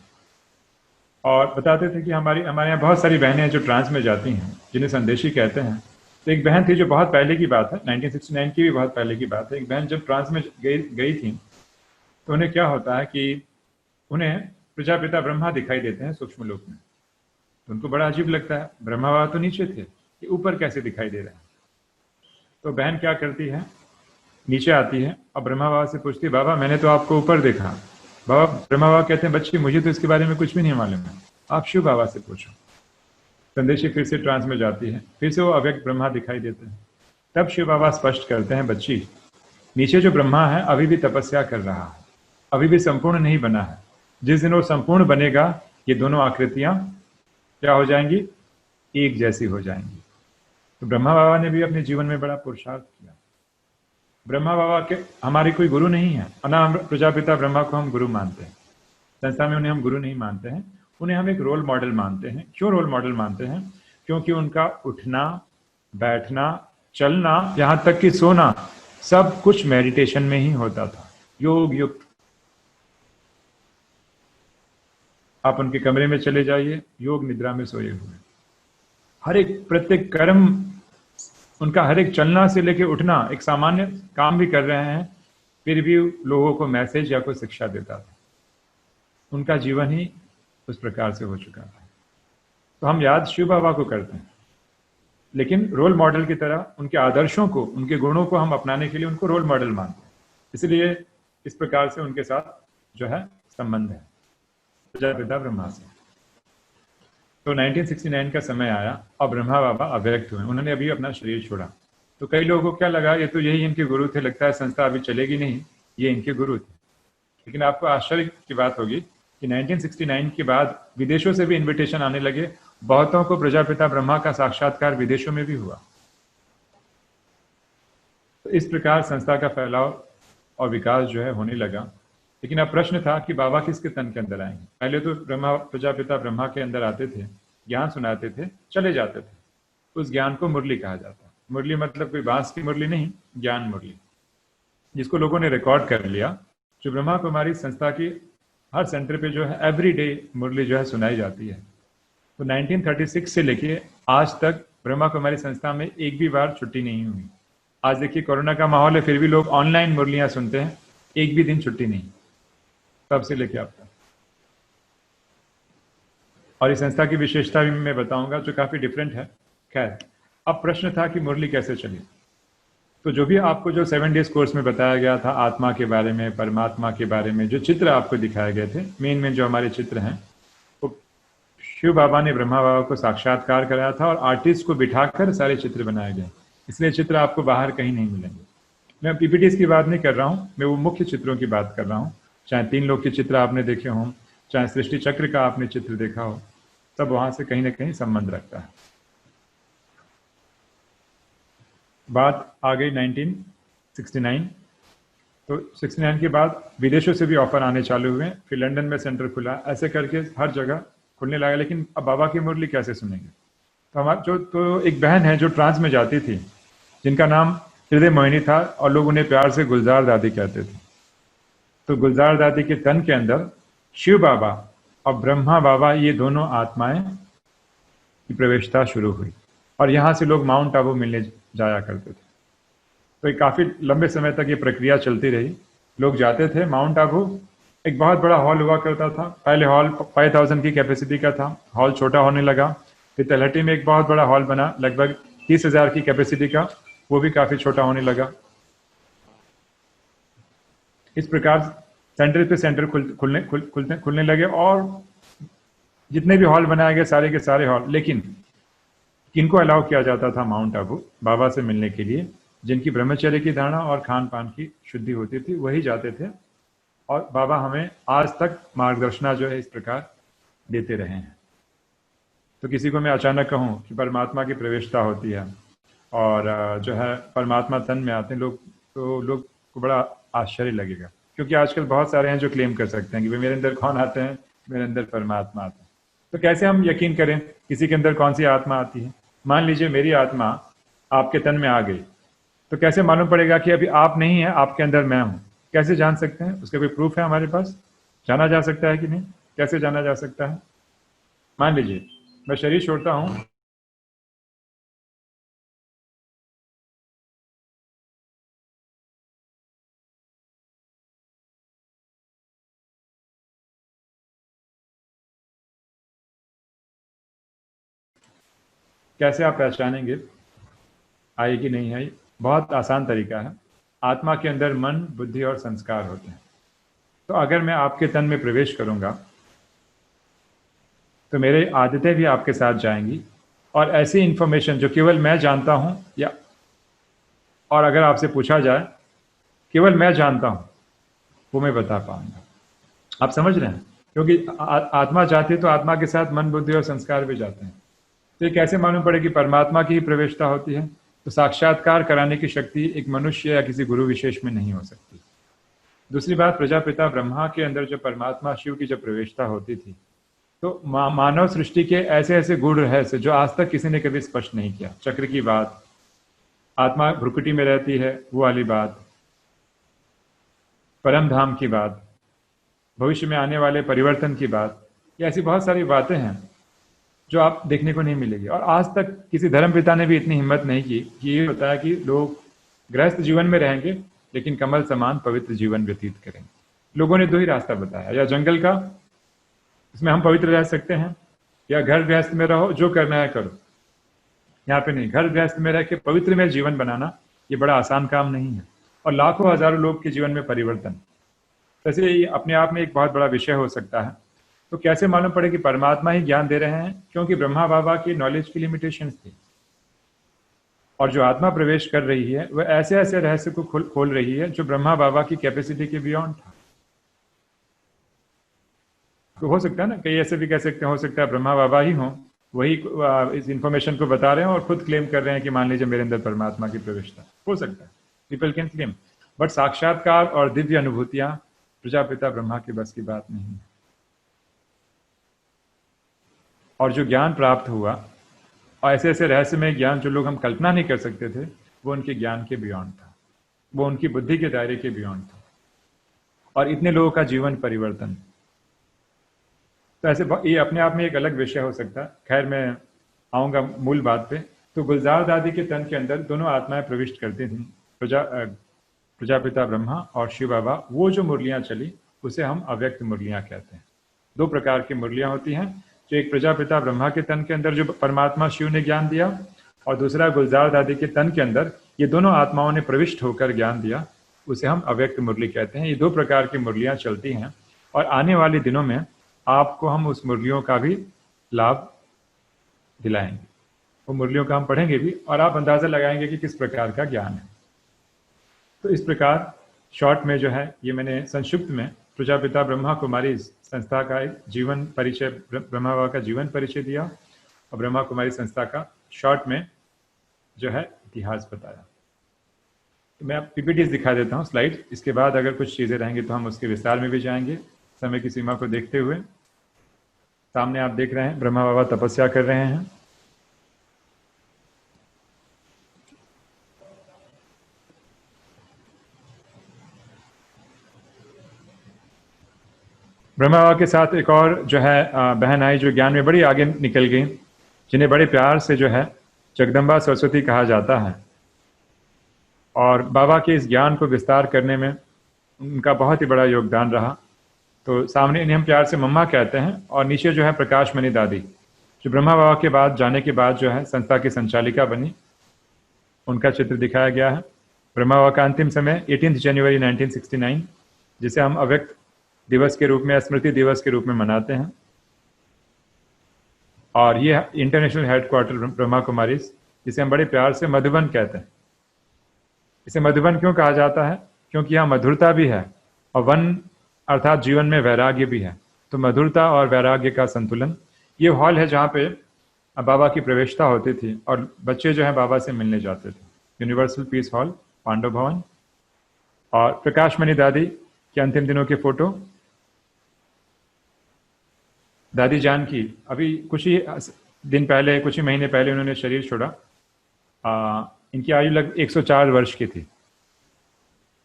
और बताते थे कि हमारे यहाँ बहुत सारी बहनें हैं जो ट्रांस में जाती हैं, जिन्हें संदेशी कहते हैं। तो एक बहन थी जो बहुत पहले की बात है, 1969 की भी बहुत पहले की बात है। एक बहन जब ट्रांस में गई थी, तो उन्हें क्या होता है कि उन्हें प्रजापिता ब्रह्मा दिखाई देते हैं सूक्ष्म लोक में। तो उनको बड़ा अजीब लगता है, ब्रह्मा बाबा तो नीचे थे, ये ऊपर कैसे दिखाई दे रहे हैं। तो बहन क्या करती है, नीचे आती है और ब्रह्मा बाबा से पूछती है, बाबा मैंने तो आपको ऊपर देखा। ब्रह्मा बाबा कहते हैं, बच्ची मुझे तो इसके बारे में कुछ भी नहीं मालूम है, आप शिव बाबा से पूछो। संदेशी फिर से ट्रांस में जाती है, फिर से वो अव्यक्त ब्रह्मा दिखाई देते हैं। तब शिव बाबा स्पष्ट करते हैं, बच्ची नीचे जो ब्रह्मा है अभी भी तपस्या कर रहा है, अभी भी संपूर्ण नहीं बना है। जिस दिन वो संपूर्ण बनेगा, ये दोनों आकृतियां क्या हो जाएंगी, एक जैसी हो जाएंगी। तो ब्रह्मा बाबा ने भी अपने जीवन में बड़ा पुरुषार्थ किया। ब्रह्मा बाबा के हमारी कोई गुरु नहीं है, और ना हम प्रजापिता ब्रह्मा को हम गुरु मानते हैं। संस्था में उन्हें हम गुरु नहीं मानते हैं, उन्हें हम एक रोल मॉडल मानते हैं। क्यों रोल मॉडल मानते हैं? क्योंकि उनका उठना, बैठना, चलना, यहाँ तक कि सोना, सब कुछ मेडिटेशन में ही होता था, योग युक्त। आप उनके कमरे में चले जाइए, योग निद्रा में सोए हुए। हर एक प्रत्येक कर्म उनका, हर एक चलना से लेके उठना, एक सामान्य काम भी कर रहे हैं, फिर भी लोगों को मैसेज या कोई शिक्षा देता था। उनका जीवन ही उस प्रकार से हो चुका था। तो हम याद शिव बाबा को करते हैं, लेकिन रोल मॉडल की तरह उनके आदर्शों को, उनके गुणों को हम अपनाने के लिए उनको रोल मॉडल मानते हैं। इसलिए इस प्रकार से उनके साथ जो है संबंध है प्रजापिता ब्रह्मा से। तो 1969 का समय आया और ब्रह्मा बाबा अव्यक्त हुए। उन्होंने अभी अपना शरीर छोड़ा। तो कई लोगों को क्या लगा, ये तो यही इनके गुरु थे, लगता है संस्था अभी चलेगी नहीं, ये इनके गुरु थे। लेकिन आपको आश्चर्य की बात होगी कि 1969 के बाद विदेशों से भी इन्विटेशन आने लगे। बहुतों को प्रजापिता ब्रह्मा का साक्षात्कार विदेशों में भी हुआ। तो इस प्रकार संस्था का फैलाव और विकास जो है होने लगा। लेकिन अब प्रश्न था कि बाबा किसके तन के अंदर आएंगे। पहले तो प्रजापिता ब्रह्मा के अंदर आते थे, ज्ञान सुनाते थे, चले जाते थे। उस ज्ञान को मुरली कहा जाता है। मुरली मतलब कोई बांस की मुरली नहीं, ज्ञान मुरली, जिसको लोगों ने रिकॉर्ड कर लिया। जो ब्रह्मा कुमारी संस्था की हर सेंटर पे जो है एवरी डे मुरली जो है सुनाई जाती है। तो 1936 से लेके आज तक ब्रह्मा कुमारी संस्था में एक भी बार छुट्टी नहीं हुई। आज देखिए कोरोना का माहौल है, फिर भी लोग ऑनलाइन मुरलियां सुनते हैं, एक भी दिन छुट्टी नहीं, तब से लेके अब तक। और इस संस्था की विशेषता भी मैं बताऊंगा जो काफी डिफरेंट है। खैर, अब प्रश्न था कि मुरली कैसे चली। तो जो भी आपको जो 7 डेज कोर्स में बताया गया था आत्मा के बारे में, परमात्मा के बारे में, जो चित्र आपको दिखाए गए थे, मेन जो हमारे चित्र हैं, वो शिव बाबा ने ब्रह्मा बाबा को साक्षात्कार कराया था और आर्टिस्ट को बिठाकर सारे चित्र बनाए गए। इसलिए चित्र आपको बाहर कहीं नहीं मिलेंगे। मैं पीपीटीज की बात नहीं कर रहा हूँ, मैं वो मुख्य चित्रों की बात कर रहा हूँ। चाहे 3 लोग के चित्र आपने देखे हों, चाहे सृष्टि चक्र का आपने चित्र देखा हो, सब वहां से कहीं ना कहीं संबंध रखता है। बात आ गई 1969। तो 69 के बाद विदेशों से भी ऑफर आने चालू हुए। फिर लंदन में सेंटर खुला, ऐसे करके हर जगह खुलने लगा। लेकिन अब बाबा की मुरली कैसे सुनेंगे? तो हमारा तो एक बहन है जो ट्रांस में जाती थी, जिनका नाम हृदय मोहिनी था और लोग उन्हें प्यार से गुलजार दादी कहते थे। तो गुलजार दादी के तन के अंदर शिव बाबा और ब्रह्मा बाबा, ये दोनों आत्माएं की प्रवेशता शुरू हुई और यहाँ से लोग माउंट आबू मिलने जाया करते थे। तो ये काफ़ी लंबे समय तक ये प्रक्रिया चलती रही। लोग जाते थे माउंट आबू, एक बहुत बड़ा हॉल हुआ करता था। पहले हॉल 5000 की कैपेसिटी का था, हॉल छोटा होने लगा। फिर तलहटी में एक बहुत बड़ा हॉल बना लगभग 30,000 की कैपेसिटी का, वो भी काफ़ी छोटा होने लगा। इस प्रकार सेंटर पे सेंटर खुलने लगे और जितने भी हॉल बनाए गए सारे के सारे हॉल। लेकिन किनको अलाउ किया जाता था माउंट आबू बाबा से मिलने के लिए? जिनकी ब्रह्मचर्य की धारणा और खान पान की शुद्धि होती थी वही जाते थे। और बाबा हमें आज तक मार्गदर्शना जो है इस प्रकार देते रहे हैं। तो किसी को मैं अचानक कहूँ कि परमात्मा की प्रवेशता होती है और जो है परमात्मा तन में आते हैं लोग, तो लोग को बड़ा आश्चर्य लगेगा, क्योंकि आजकल बहुत सारे हैं जो क्लेम कर सकते हैं कि भाई मेरे अंदर कौन आते हैं, मेरे अंदर परमात्मा आते हैं। तो कैसे हम यकीन करें किसी के अंदर कौन सी आत्मा आती है? मान लीजिए मेरी आत्मा आपके तन में आ गई, तो कैसे मालूम पड़ेगा कि अभी आप नहीं है, आपके अंदर मैं हूं? कैसे जान सकते हैं? उसका कोई प्रूफ है हमारे पास? जाना जा सकता है कि नहीं? कैसे जाना जा सकता है? मान लीजिए मैं शरीर छोड़ता हूं, कैसे आप पहचानेंगे आई कि नहीं आई? बहुत आसान तरीका है। आत्मा के अंदर मन, बुद्धि और संस्कार होते हैं। तो अगर मैं आपके तन में प्रवेश करूंगा तो मेरे आदतें भी आपके साथ जाएंगी, और ऐसी इंफॉर्मेशन जो केवल मैं जानता हूं, या और अगर आपसे पूछा जाए केवल मैं जानता हूं, वो मैं बता पाऊंगा। आप समझ रहे हैं? क्योंकि आत्मा जाती है तो आत्मा के साथ मन, बुद्धि और संस्कार भी जाते हैं। तो ये कैसे मालूम पड़े कि परमात्मा की ही प्रवेशता होती है? तो साक्षात्कार कराने की शक्ति एक मनुष्य या किसी गुरु विशेष में नहीं हो सकती। दूसरी बात, प्रजापिता ब्रह्मा के अंदर जो परमात्मा शिव की जब प्रवेशता होती थी, तो मानव सृष्टि के ऐसे ऐसे गूढ़ रहस्य जो आज तक किसी ने कभी स्पष्ट नहीं किया, चक्र की बात, आत्मा भ्रुकुटी में रहती है वो वाली बात, परम धाम की बात, भविष्य में आने वाले परिवर्तन की बात, ये ऐसी बहुत सारी बातें हैं जो आप देखने को नहीं मिलेगी। और आज तक किसी धर्मपिता ने भी इतनी हिम्मत नहीं की कि ये बताया कि लोग गृहस्थ जीवन में रहेंगे लेकिन कमल समान पवित्र जीवन व्यतीत करेंगे। लोगों ने दो ही रास्ता बताया, या जंगल का, इसमें हम पवित्र रह सकते हैं, या घर गृहस्थ में रहो, जो करना है करो। यहाँ पे नहीं, घर गृहस्थ में रह के पवित्र में जीवन बनाना ये बड़ा आसान काम नहीं है, और लाखों हजारों लोग के जीवन में परिवर्तन, वैसे ये अपने आप में एक बहुत बड़ा विषय हो सकता है। तो कैसे मालूम पड़े कि परमात्मा ही ज्ञान दे रहे हैं? क्योंकि ब्रह्मा बाबा की नॉलेज की लिमिटेशंस थी, और जो आत्मा प्रवेश कर रही है वह ऐसे ऐसे रहस्य को खोल रही है जो ब्रह्मा बाबा की कैपेसिटी के बियॉन्ड था। तो हो सकता है ना, कई ऐसे भी कह सकते हैं, हो सकता है ब्रह्मा बाबा ही हों, वही इस इंफॉर्मेशन को बता रहे हैं और खुद क्लेम कर रहे हैं कि मान लीजिए मेरे अंदर परमात्मा की प्रवेशता। हो सकता है, पीपल कैन क्लेम, बट साक्षात्कार और दिव्य अनुभूतियां प्रजापिता ब्रह्मा के बस की बात नहीं है। और जो ज्ञान प्राप्त हुआ, और ऐसे ऐसे रहस्यमय ज्ञान जो लोग हम कल्पना नहीं कर सकते थे, वो उनके ज्ञान के बियॉन्ड था, वो उनकी बुद्धि के दायरे के बियॉन्ड था, और इतने लोगों का जीवन परिवर्तन। तो ऐसे ये अपने आप में एक अलग विषय हो सकता है। खैर, मैं आऊँगा मूल बात पे। तो गुलजार दादी के तन के अंदर दोनों आत्माएं प्रविष्ट करती थीं, प्रजापिता ब्रह्मा और शिव बाबा। वो जो मुरलियाँ चली उसे हम अव्यक्त मुरलियाँ कहते हैं। दो प्रकार की मुरलियाँ होती हैं, जो एक प्रजापिता ब्रह्मा के तन के अंदर जो परमात्मा शिव ने ज्ञान दिया, और दूसरा गुलजार दादी के तन के अंदर ये दोनों आत्माओं ने प्रविष्ट होकर ज्ञान दिया, उसे हम अव्यक्त मुरली कहते हैं। ये दो प्रकार की मुरलियाँ चलती हैं, और आने वाले दिनों में आपको हम उस मुरलियों का भी लाभ दिलाएंगे। वो मुरलियों का हम पढ़ेंगे भी, और आप अंदाजा लगाएंगे कि किस प्रकार का ज्ञान है। तो इस प्रकार शॉर्ट में जो है, ये मैंने संक्षिप्त में प्रजापिता ब्रह्मा कुमारी संस्था का एक जीवन परिचय, ब्रह्मा बाबा का जीवन परिचय दिया, और ब्रह्मा कुमारी संस्था का शॉर्ट में जो है इतिहास बताया। तो मैं पीपीटीज दिखा देता हूँ, स्लाइड। इसके बाद अगर कुछ चीज़ें रहेंगी तो हम उसके विस्तार में भी जाएंगे, समय की सीमा को देखते हुए। सामने आप देख रहे हैं ब्रह्मा बाबा तपस्या कर रहे हैं। ब्रह्मा बाबा के साथ एक और जो है बहन आई, जो ज्ञान में बड़ी आगे निकल गई, जिन्हें बड़े प्यार से जो है जगदम्बा सरस्वती कहा जाता है। और बाबा के इस ज्ञान को विस्तार करने में उनका बहुत ही बड़ा योगदान रहा। तो सामने इन्हें हम प्यार से मम्मा कहते हैं, और नीचे जो है प्रकाश मणि दादी, जो ब्रह्मा बाबा के बाद जाने के बाद जो है संस्था की संचालिका बनी, उनका चित्र दिखाया गया है। ब्रह्मा बाबा का अंतिम समय 18 जनवरी 1969, जिसे हम अव्यक्त दिवस के रूप में, स्मृति दिवस के रूप में मनाते हैं। और ये इंटरनेशनल हेडक्वार्टर ब्रह्मा कुमारीज, जिसे हम बड़े प्यार से मधुबन कहते हैं। इसे मधुबन क्यों कहा जाता है? क्योंकि यहाँ मधुरता भी है और वन अर्थात जीवन में वैराग्य भी है। तो मधुरता और वैराग्य का संतुलन। ये हॉल है जहाँ पे बाबा की प्रवेशता होती थी और बच्चे जो है बाबा से मिलने जाते थे। यूनिवर्सल पीस हॉल, पांडव भवन। और प्रकाश मणि दादी के अंतिम दिनों के फोटो। दादी जानकी अभी कुछ ही दिन पहले, कुछ ही महीने पहले उन्होंने शरीर छोड़ा। इनकी आयु लगभग 104 वर्ष की थी।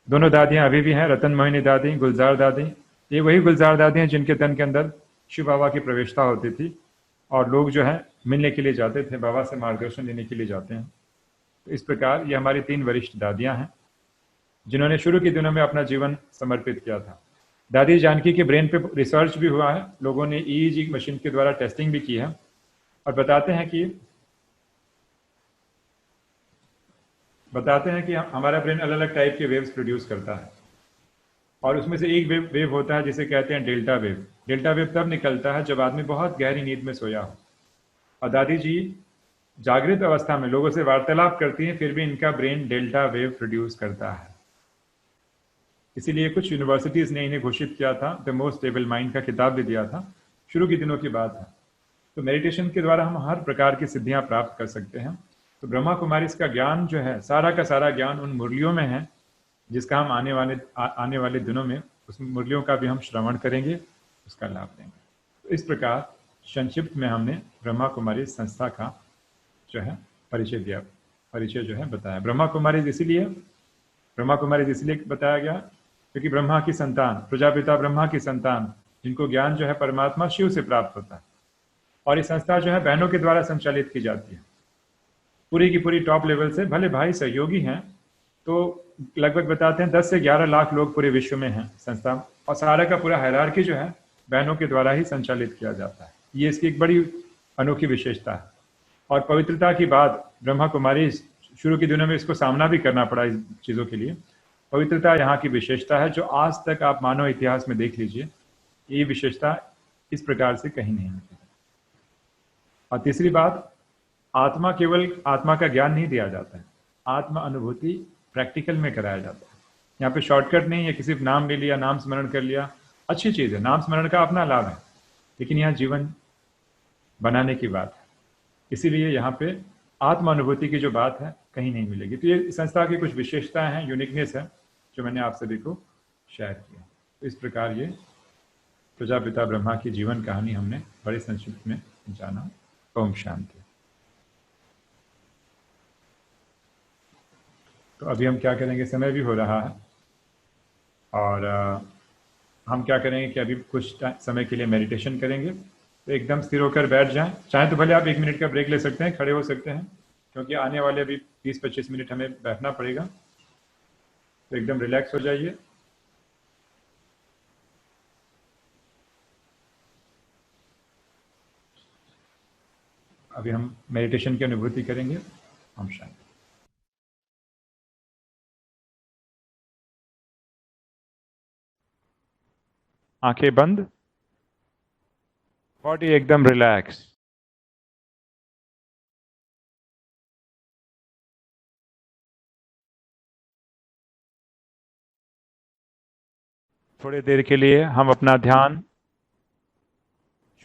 दोनों दादियां अभी भी हैं, रतन मोहिनी दादी, गुलजार दादी। ये वही गुलजार दादी हैं जिनके तन के अंदर शिव बाबा की प्रवेशता होती थी और लोग जो है मिलने के लिए जाते थे, बाबा से मार्गदर्शन लेने के लिए जाते हैं। तो इस प्रकार ये हमारी 3 वरिष्ठ दादियां हैं जिन्होंने शुरू के दिनों में अपना जीवन समर्पित किया था। दादी जानकी के ब्रेन पे रिसर्च भी हुआ है, लोगों ने EEG मशीन के द्वारा टेस्टिंग भी की है और बताते हैं कि हमारा ब्रेन अलग अलग टाइप के वेव्स प्रोड्यूस करता है और उसमें से एक वेव होता है जिसे कहते हैं डेल्टा वेव। डेल्टा वेव तब निकलता है जब आदमी बहुत गहरी नींद में सोया हो। और दादी जी जागृत अवस्था में लोगों से वार्तालाप करती हैं, फिर भी इनका ब्रेन डेल्टा वेव प्रोड्यूस करता है। इसीलिए कुछ यूनिवर्सिटीज ने इन्हें घोषित किया था, द मोस्ट स्टेबल माइंड का खिताब भी दिया था। शुरू के दिनों की बात है। तो मेडिटेशन के द्वारा हम हर प्रकार की सिद्धियां प्राप्त कर सकते हैं। तो ब्रह्मा कुमारी इसका ज्ञान जो है, सारा का सारा ज्ञान उन मुरलियों में है, जिसका हम आने वाले दिनों में उस मुरलियों का भी हम श्रवण करेंगे, उसका लाभ लेंगे। तो इस प्रकार संक्षिप्त में हमने ब्रह्मा कुमारी संस्था का जो है परिचय जो है बताया। ब्रह्मा कुमारी इसलिए बताया गया क्योंकि ब्रह्मा की संतान, प्रजापिता ब्रह्मा की संतान, जिनको ज्ञान जो है परमात्मा शिव से प्राप्त होता है। और ये संस्था जो है बहनों के द्वारा संचालित की जाती है, पूरी की पूरी टॉप लेवल से। भले भाई सहयोगी हैं, तो लगभग बताते हैं 10 से 11 लाख लोग पूरे विश्व में हैं संस्था, और सारा का पूरा हायरार्की जो है बहनों के द्वारा ही संचालित किया जाता है। ये इसकी एक बड़ी अनोखी विशेषता है। और पवित्रता की बात, ब्रह्मा कुमारी शुरू के दिनों में इसको सामना भी करना पड़ा इस चीज़ों के लिए। पवित्रता यहाँ की विशेषता है जो आज तक आप मानव इतिहास में देख लीजिए, ये विशेषता इस प्रकार से कहीं नहीं मिलती। और तीसरी बात, आत्मा केवल आत्मा का ज्ञान नहीं दिया जाता है, आत्मा अनुभूति प्रैक्टिकल में कराया जाता है। यहाँ पे शॉर्टकट नहीं है, किसी नाम ले लिया, नाम स्मरण कर लिया, अच्छी चीज़ है, नाम स्मरण का अपना लाभ है, लेकिन यहाँ जीवन बनाने की बात है। इसीलिए यहाँ पे आत्म अनुभूति की जो बात है कहीं नहीं मिलेगी। तो ये संस्था की कुछ विशेषताएं हैं, यूनिकनेस है, जो मैंने आप सभी को शेयर किया। तो इस प्रकार ये प्रजापिता ब्रह्मा की जीवन कहानी हमने बड़े संक्षिप्त में जाना। ओम शांति। तो अभी हम क्या करेंगे, समय भी हो रहा है, और हम क्या करेंगे कि अभी कुछ समय के लिए मेडिटेशन करेंगे। तो एकदम स्थिर होकर बैठ जाएं, चाहे तो भले आप 1 मिनट का ब्रेक ले सकते हैं, खड़े हो सकते हैं, क्योंकि आने वाले अभी 20-25 मिनट हमें बैठना पड़ेगा। तो एकदम रिलैक्स हो जाइए। अभी हम मेडिटेशन की अनुभूति करेंगे। हम शांति। आंखें बंद, बॉडी एकदम रिलैक्स। थोड़ी देर के लिए हम अपना ध्यान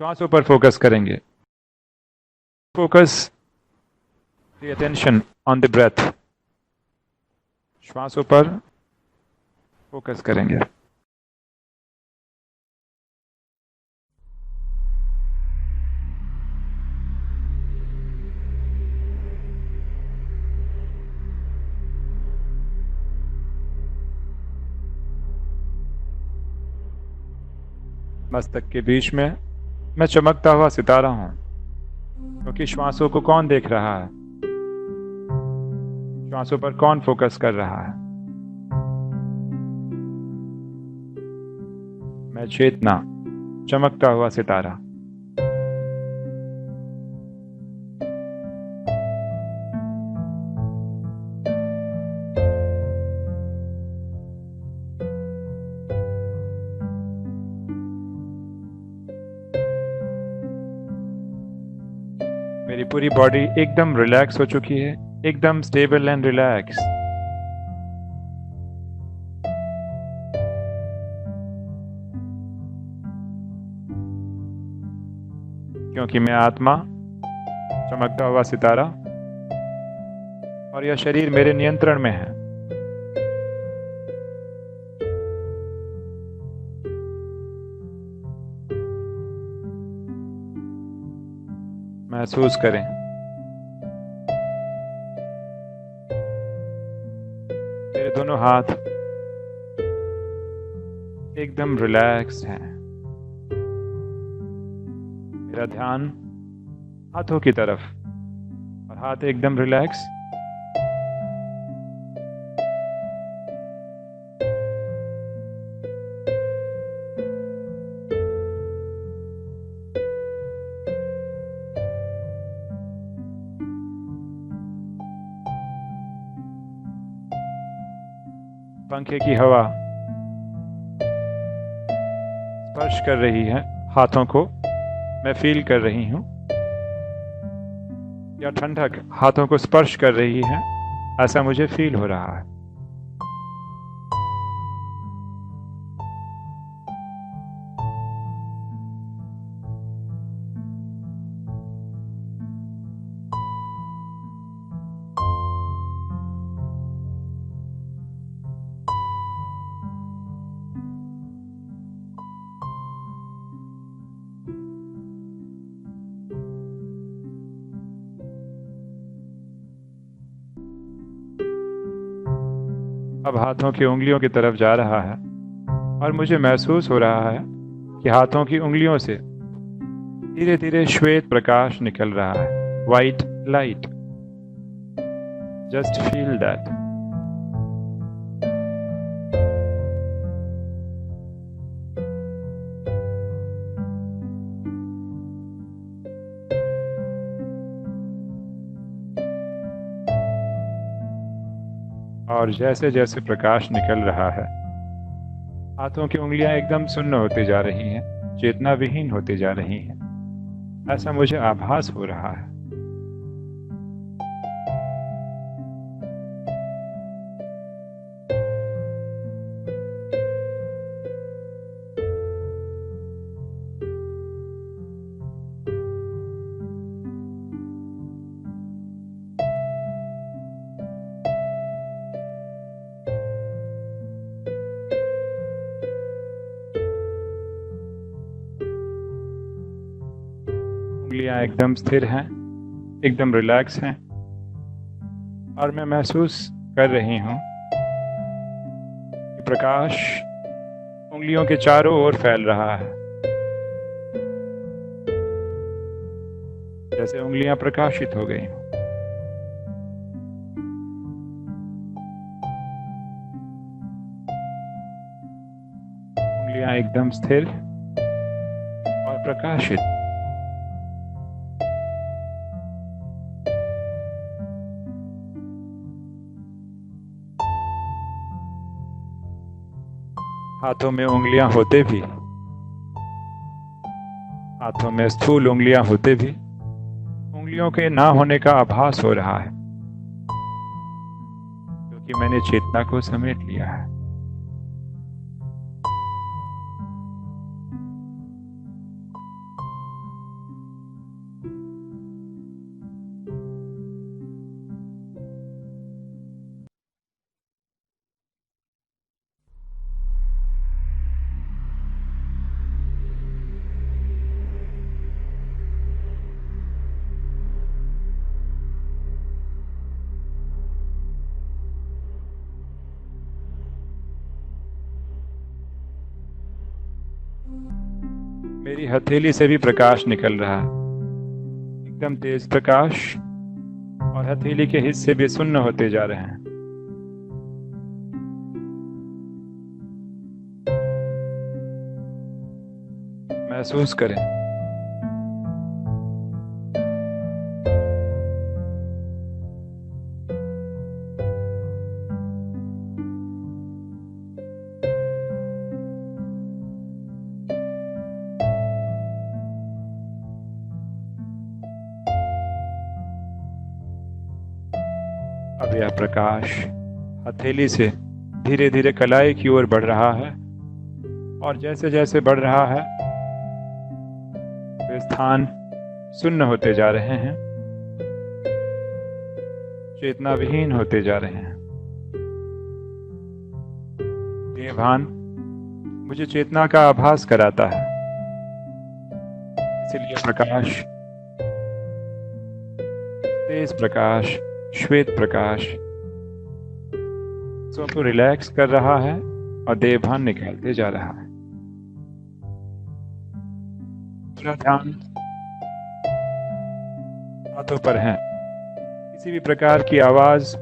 श्वासों पर फोकस करेंगे। Focus the attention on the breath. श्वासों पर फोकस करेंगे। मस्तक के बीच में मैं चमकता हुआ सितारा हूं, क्योंकि श्वासों को कौन देख रहा है? श्वासों पर कौन फोकस कर रहा है? मैं चेतना, चमकता हुआ सितारा। मेरी पूरी बॉडी एकदम रिलैक्स हो चुकी है, एकदम स्टेबल एंड रिलैक्स। क्योंकि मैं आत्मा, चमकता हुआ सितारा, और यह शरीर मेरे नियंत्रण में है। महसूस करें, मेरे दोनों हाथ एकदम रिलैक्स्ड हैं। मेरा ध्यान हाथों की तरफ, और हाथ एकदम रिलैक्स। पंखे की हवा स्पर्श कर रही है हाथों को, मैं फील कर रही हूं। या ठंडक हाथों को स्पर्श कर रही है, ऐसा मुझे फील हो रहा है। अब हाथों की उंगलियों की तरफ जा रहा है, और मुझे महसूस हो रहा है कि हाथों की उंगलियों से धीरे धीरे श्वेत प्रकाश निकल रहा है, white light. Just feel that. और जैसे जैसे प्रकाश निकल रहा है, हाथों की उंगलियां एकदम सुन्न होती जा रही हैं, चेतना विहीन होती जा रही हैं, ऐसा मुझे आभास हो रहा है। उंगलियां एकदम स्थिर हैं, एकदम रिलैक्स हैं, और मैं महसूस कर रही हूं कि प्रकाश उंगलियों के चारों ओर फैल रहा है, जैसे उंगलियां प्रकाशित हो गई हों। उंगलियां एकदम स्थिर और प्रकाशित। हाथों में उंगलियां होते भी, हाथों में स्थूल उंगलियां होते भी, उंगलियों के ना होने का आभास हो रहा है, क्योंकि मैंने चेतना को समेट लिया है। मेरी हथेली से भी प्रकाश निकल रहा है, एकदम तेज प्रकाश, और हथेली के हिस्से भी सुन्न होते जा रहे हैं। महसूस करें। अब यह प्रकाश हथेली से धीरे धीरे कलाई की ओर बढ़ रहा है, और जैसे जैसे बढ़ रहा है वे स्थान सुन्न होते जा रहे हैं, चेतना विहीन होते जा रहे हैं। ये भान मुझे चेतना का आभास कराता है, इसलिए प्रकाश, तेज प्रकाश, श्वेत प्रकाश सबको रिलैक्स कर रहा है और देह भान निकालते जा रहा है। पूरा ध्यान हाथों पर है। किसी भी प्रकार की आवाज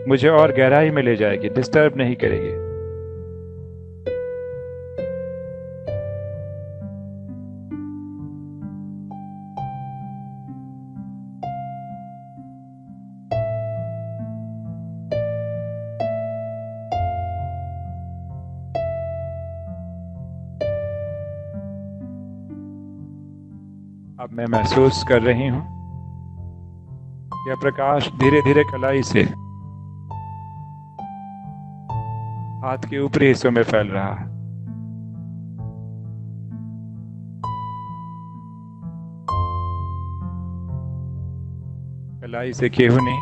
मुझे और गहराई में ले जाएगी, डिस्टर्ब नहीं करेगी। अब मैं महसूस कर रही हूं यह प्रकाश धीरे धीरे कलाई से हाथ के ऊपरी हिस्सों में फैल रहा है। कलाई से केहूनी,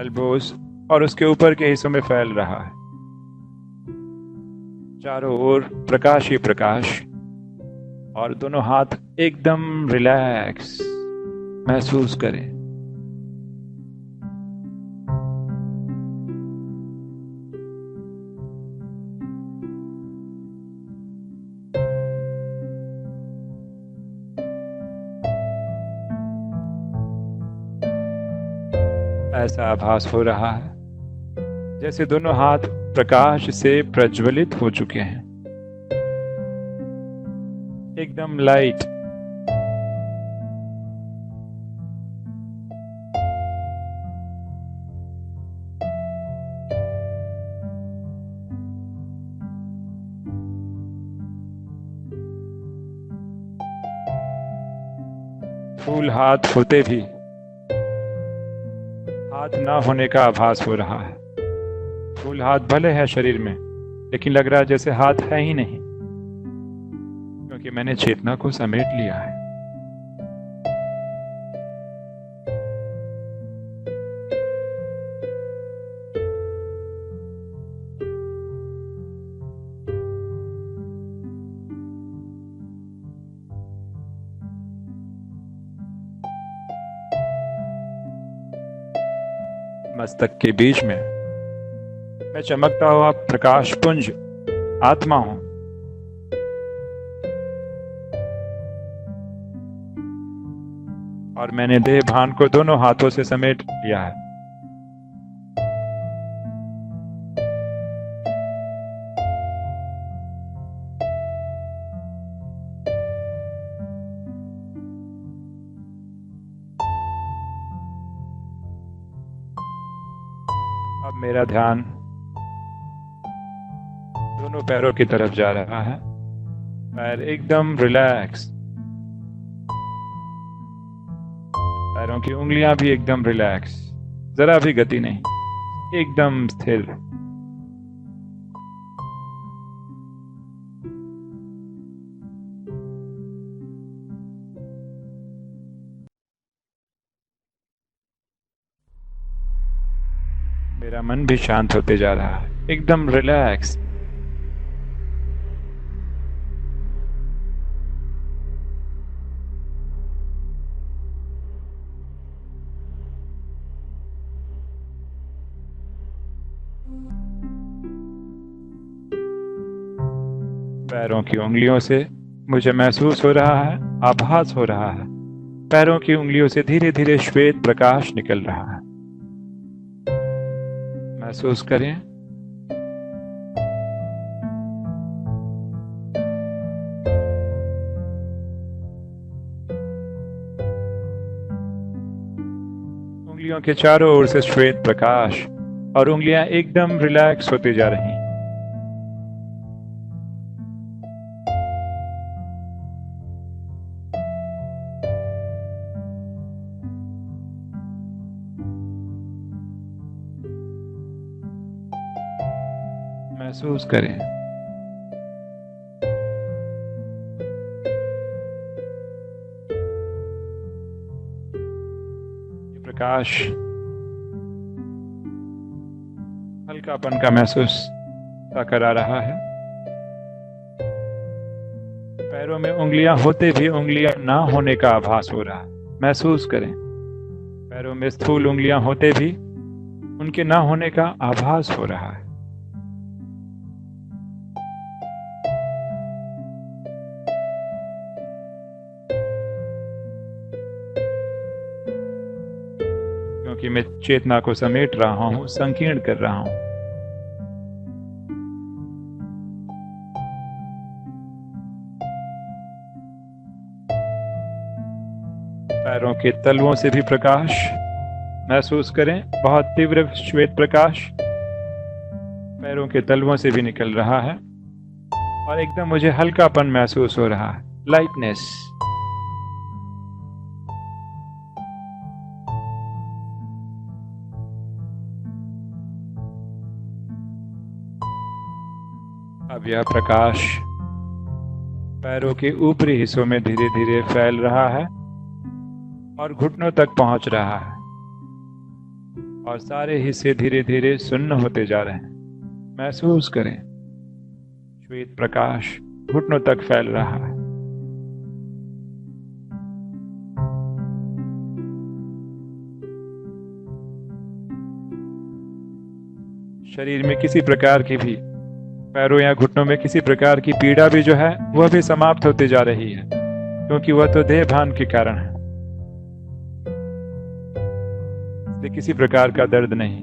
एल्बोज और उसके ऊपर के हिस्सों में फैल रहा है। चारों ओर प्रकाश ही प्रकाश, और दोनों हाथ एकदम रिलैक्स महसूस करें। ऐसा आभास हो रहा है जैसे दोनों हाथ प्रकाश से प्रज्वलित हो चुके हैं, एकदम लाइट। फूल हाथ होते भी हाथ ना होने का आभास हो रहा है। फूल हाथ भले है शरीर में, लेकिन लग रहा है जैसे हाथ है ही नहीं, क्योंकि मैंने चेतना को समेट लिया है। मस्तक के बीच में मैं चमकता हुआ प्रकाश पुंज आत्मा हूं। और मैंने देह भान को दोनों हाथों से समेट लिया है। अब मेरा ध्यान दोनों पैरों की तरफ जा रहा है। पैर एकदम रिलैक्स, पैरों की उंगलियां भी एकदम रिलैक्स, जरा भी गति नहीं, एकदम स्थिर। मेरा मन भी शांत होते जा रहा है, एकदम रिलैक्स। पैरों की उंगलियों से मुझे महसूस हो रहा है, आभास हो रहा है पैरों की उंगलियों से धीरे धीरे श्वेत प्रकाश निकल रहा है। महसूस करें। उंगलियों के चारों ओर से श्वेत प्रकाश और उंगलियां एकदम रिलैक्स होती जा रही हैं। महसूस करें। ये प्रकाश हल्कापन का महसूस करा रहा है। पैरों में उंगलियां होते भी उंगलियां ना होने का आभास हो रहा है। महसूस करें। पैरों में स्थूल उंगलियां होते भी उनके ना होने का आभास हो रहा है। क्योंकि मैं चेतना को समेट रहा हूं, संकीर्ण कर रहा हूं। पैरों के तलवों से भी प्रकाश महसूस करें। बहुत तीव्र श्वेत प्रकाश पैरों के तलवों से भी निकल रहा है और एकदम मुझे हल्कापन महसूस हो रहा है, लाइटनेस। अब यह प्रकाश पैरों के ऊपरी हिस्सों में धीरे धीरे फैल रहा है और घुटनों तक पहुंच रहा है और सारे हिस्से धीरे धीरे सुन्न होते जा रहे हैं। महसूस करें। श्वेत प्रकाश घुटनों तक फैल रहा है। शरीर में किसी प्रकार की भी, पैरों या घुटनों में किसी प्रकार की पीड़ा भी जो है वह भी समाप्त होती जा रही है, क्योंकि वह तो देह भान के कारण है। इसलिए किसी प्रकार का दर्द नहीं,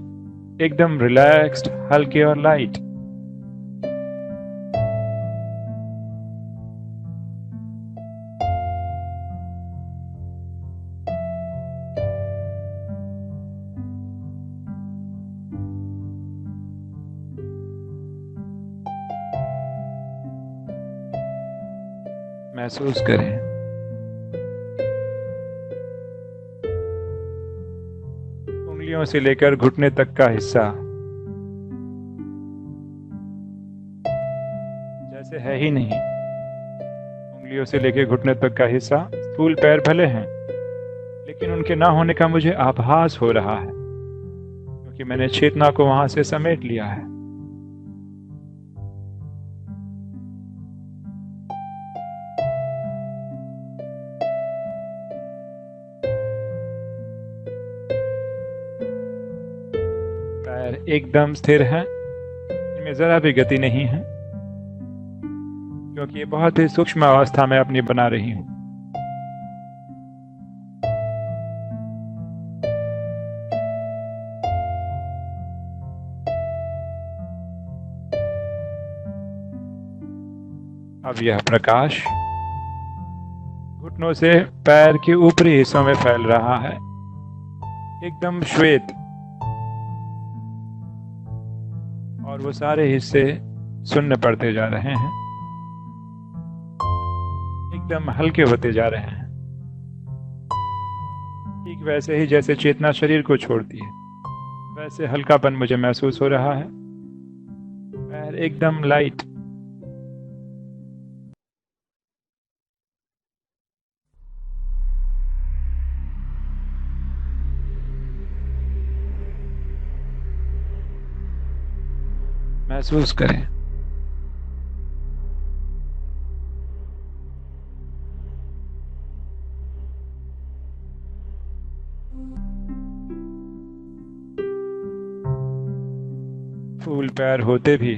एकदम रिलैक्स्ड, हल्के और लाइट। महसूस करें। उंगलियों से लेकर घुटने तक का हिस्सा जैसे है ही नहीं। उंगलियों से लेकर घुटने तक का हिस्सा स्थूल पैर भले हैं, लेकिन उनके ना होने का मुझे आभास हो रहा है, क्योंकि मैंने चेतना को वहां से समेट लिया है। पैर एकदम स्थिर हैं, इनमें जरा भी गति नहीं है, क्योंकि ये बहुत ही सूक्ष्म अवस्था में अपनी बना रही हूं। अब यह प्रकाश घुटनों से पैर के ऊपरी हिस्सों में फैल रहा है, एकदम श्वेत, और वो सारे हिस्से सुन्न पड़ते जा रहे हैं, एकदम हल्के होते जा रहे हैं। ठीक वैसे ही जैसे चेतना शरीर को छोड़ती है, वैसे हल्कापन मुझे महसूस हो रहा है। पैर एकदम लाइट। महसूस करें। फूल पैर होते भी,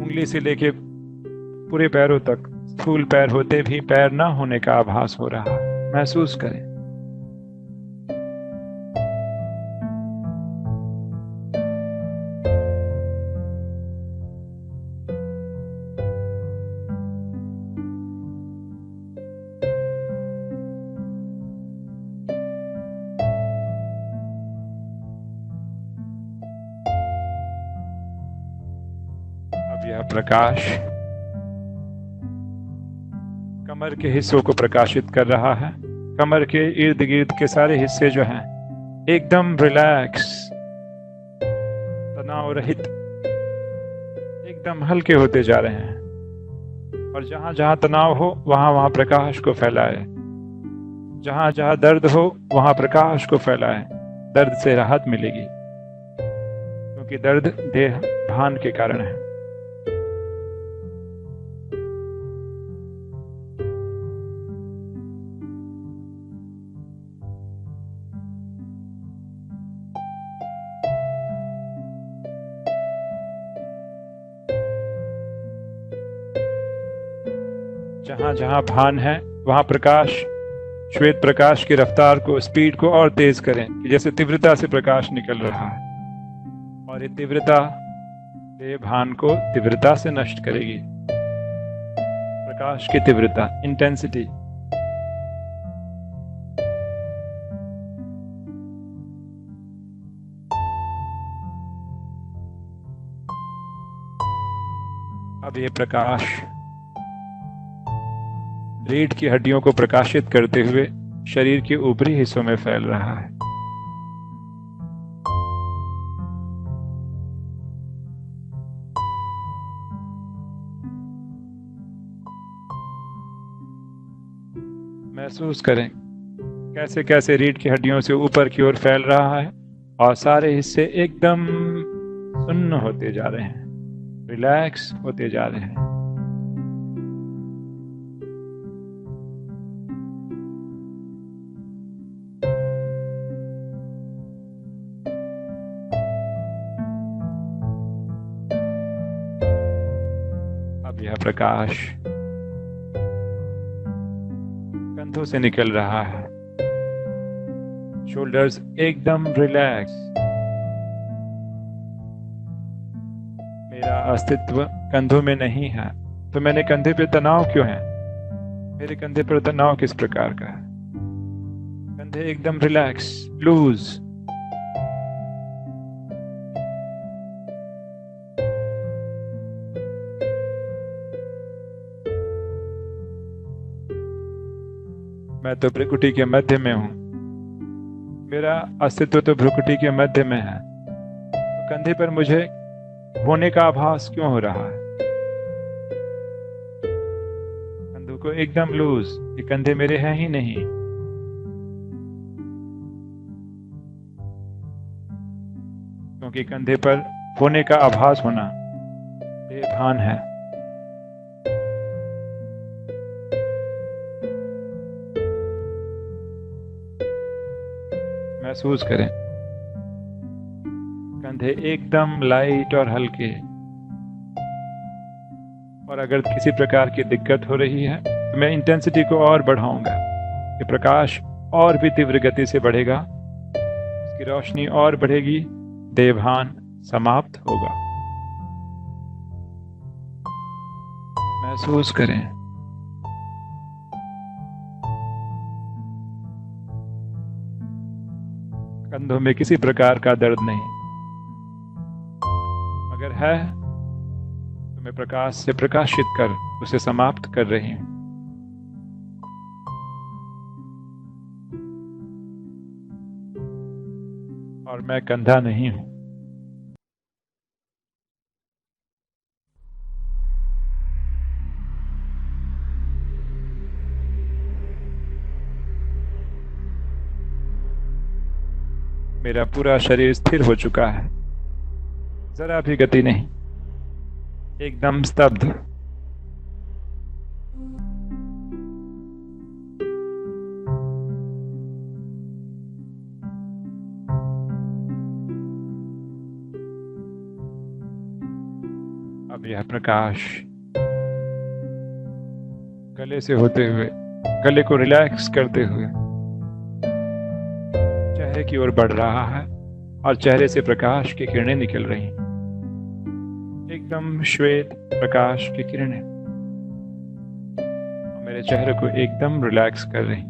उंगली से लेके पूरे पैरों तक फूल पैर होते भी पैर ना होने का आभास हो रहा है। महसूस करें। अब यह प्रकाश कमर के हिस्सों को प्रकाशित कर रहा है। कमर के इर्द गिर्द के सारे हिस्से जो हैं एकदम रिलैक्स, तनाव रहित, एकदम हल्के होते जा रहे हैं। और जहां जहां तनाव हो वहां वहां प्रकाश को फैलाए, जहां जहां दर्द हो वहां प्रकाश को फैलाए। दर्द से राहत मिलेगी, क्योंकि दर्द देह भान के कारण है। जहां जहां भान है वहां प्रकाश, श्वेत प्रकाश की रफ्तार को, स्पीड को और तेज करें कि जैसे तीव्रता से प्रकाश निकल रहा है। और ये तीव्रता देह भान को तीव्रता से नष्ट करेगी। प्रकाश की तीव्रता, इंटेंसिटी। अब ये प्रकाश रीढ़ की हड्डियों को प्रकाशित करते हुए शरीर के ऊपरी हिस्सों में फैल रहा है। महसूस करें कैसे कैसे रीढ़ की हड्डियों से ऊपर की ओर फैल रहा है और सारे हिस्से एकदम सुन्न होते जा रहे हैं, रिलैक्स होते जा रहे हैं। अब यह प्रकाश कंधों से निकल रहा है। शोल्डर्स एकदम रिलैक्स। मेरा अस्तित्व कंधों में नहीं है, तो मैंने कंधे पे तनाव क्यों है? मेरे कंधे पर तनाव किस प्रकार का है? कंधे एकदम रिलैक्स, लूज। मैं तो भ्रुकुटी के मध्य में हूं। मेरा अस्तित्व तो भ्रुकुटी के मध्य में है, तो कंधे पर मुझे होने का आभास क्यों हो रहा है? कंधों को एकदम लूज, ये कंधे मेरे हैं ही नहीं। क्योंकि कंधे पर होने का आभास होना बेभान है। महसूस करें कंधे एकदम लाइट और हल्के। और अगर किसी प्रकार की दिक्कत हो रही है तो मैं इंटेंसिटी को और बढ़ाऊंगा। ये प्रकाश और भी तीव्र गति से बढ़ेगा, उसकी रोशनी और बढ़ेगी, देवभान समाप्त होगा। महसूस करें कंधों में किसी प्रकार का दर्द नहीं। अगर है तो मैं प्रकाश से प्रकाशित कर उसे समाप्त कर रही हूं। और मैं कंधा नहीं हूं। मेरा पूरा शरीर स्थिर हो चुका है, जरा भी गति नहीं, एकदम स्तब्ध। अब यह प्रकाश गले से होते हुए गले को रिलैक्स करते हुए चेहरे की ओर बढ़ रहा है और चेहरे से प्रकाश की किरणें निकल रही हैं, एकदम श्वेत प्रकाश की किरणें मेरे चेहरे को एकदम रिलैक्स कर रही हैं।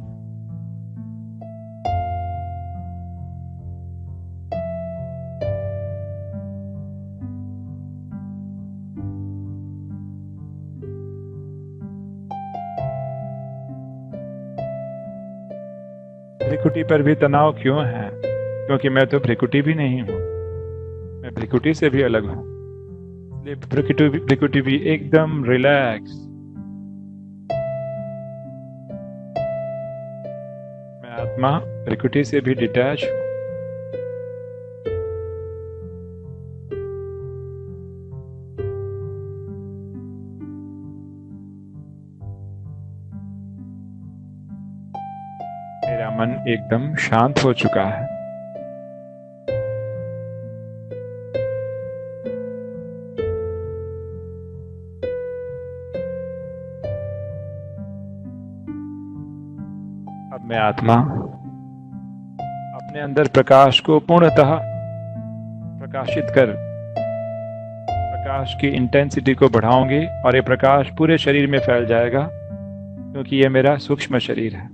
भ्रिकुटी पर भी तनाव क्यों है? क्योंकि मैं तो भ्रिकुटी भी नहीं हूं, मैं भ्रिकुटी से भी अलग हूं। भ्रिकुटी भी एकदम रिलैक्स। मैं आत्मा भ्रिकुटी से भी डिटैच हूं। मेरा मन एकदम शांत हो चुका है। अब मैं आत्मा अपने अंदर प्रकाश को पूर्णतः प्रकाशित कर प्रकाश की इंटेंसिटी को बढ़ाऊंगी और ये प्रकाश पूरे शरीर में फैल जाएगा, क्योंकि ये मेरा सूक्ष्म शरीर है।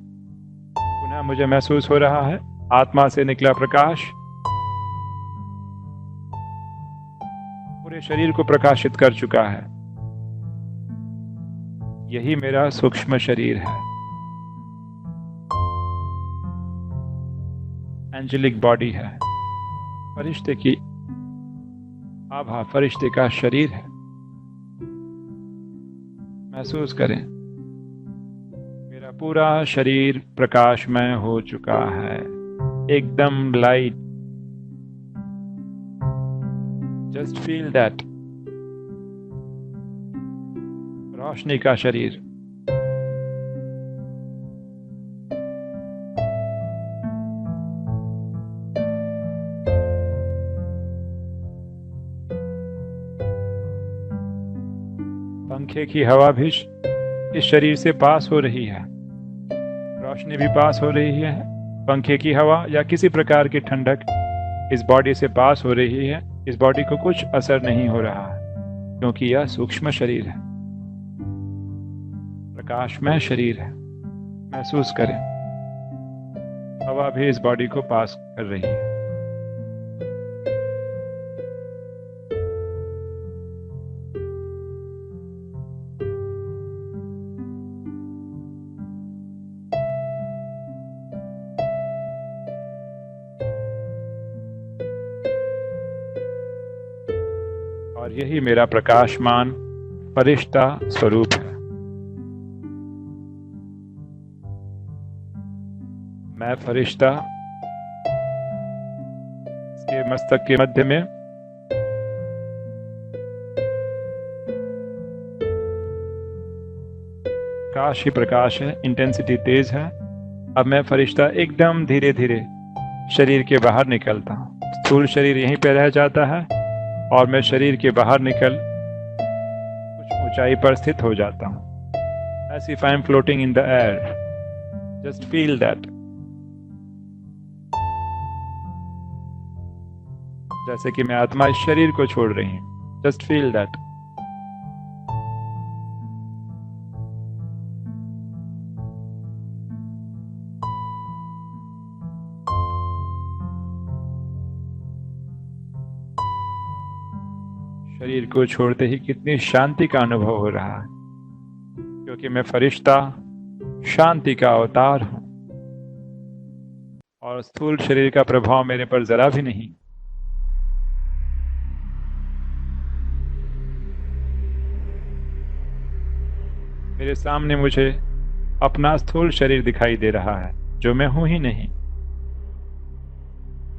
पुनः मुझे महसूस हो रहा है आत्मा से निकला प्रकाश पूरे शरीर को प्रकाशित कर चुका है। यही मेरा सूक्ष्म शरीर है, एंजेलिक बॉडी है, फरिश्ते की आभा, फरिश्ते का शरीर है। महसूस करें मेरा पूरा शरीर प्रकाशमय हो चुका है, एकदम लाइट। Just feel that. रोशनी का शरीर। पंखे की हवा भी इस शरीर से पास हो रही है, रोशनी भी पास हो रही है। पंखे की हवा या किसी प्रकार की ठंडक इस बॉडी से पास हो रही है। इस बॉडी को कुछ असर नहीं हो रहा है, क्योंकि यह सूक्ष्म शरीर है, प्रकाशमय शरीर है। महसूस करें हवा भी इस बॉडी को पास कर रही है। और यही मेरा प्रकाशमान फरिश्ता स्वरूप है। मैं फरिश्ता इसके मस्तक के मध्य में प्रकाश ही प्रकाश है, इंटेंसिटी तेज है। अब मैं फरिश्ता एकदम धीरे धीरे शरीर के बाहर निकलता हूँ। स्थूल शरीर यहीं पे रह जाता है और मैं शरीर के बाहर निकल कुछ ऊंचाई पर स्थित हो जाता हूँ। As if I am floating in the air. Just feel that. जैसे कि मैं आत्मा इस शरीर को छोड़ रही हूँ। Just feel that. शरीर को छोड़ते ही कितनी शांति का अनुभव हो रहा है, क्योंकि मैं फरिश्ता शांति का अवतार हूं और स्थूल शरीर का प्रभाव मेरे पर जरा भी नहीं। मेरे सामने मुझे अपना स्थूल शरीर दिखाई दे रहा है, जो मैं हूं ही नहीं।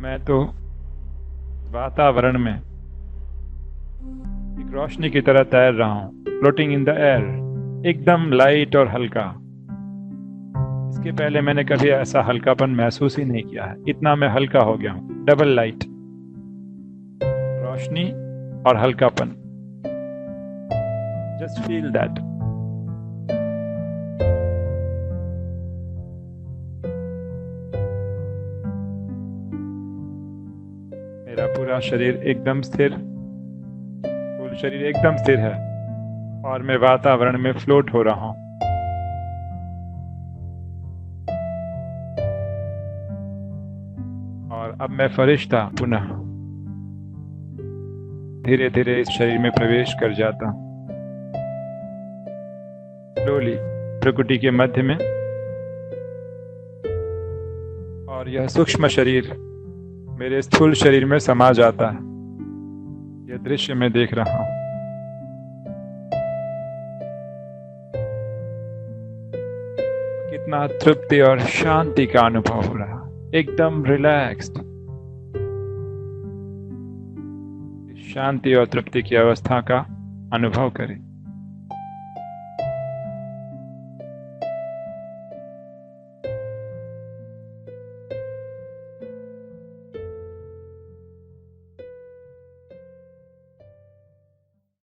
मैं तो वातावरण में एक रोशनी की तरह तैर रहा हूं, फ्लोटिंग इन द एयर, एकदम लाइट और हल्का। इसके पहले मैंने कभी ऐसा हल्कापन महसूस ही नहीं किया है। इतना मैं हल्का हो गया हूं। डबल लाइट, रोशनी और हल्कापन। Just feel that. पूरा शरीर एकदम स्थिर, पूरा शरीर एकदम स्थिर है और मैं वातावरण में फ्लोट हो रहा हूं। और अब मैं फरिश्ता पुनः धीरे धीरे इस शरीर में प्रवेश कर जाता हूं, स्लोली प्रकृति के मध्य में। और यह सूक्ष्म शरीर मेरे स्थूल शरीर में समा जाता है। यह दृश्य मैं देख रहा हूं। कितना तृप्ति और शांति का अनुभव हो रहा, एकदम रिलैक्स्ड। शांति और तृप्ति की अवस्था का अनुभव करें।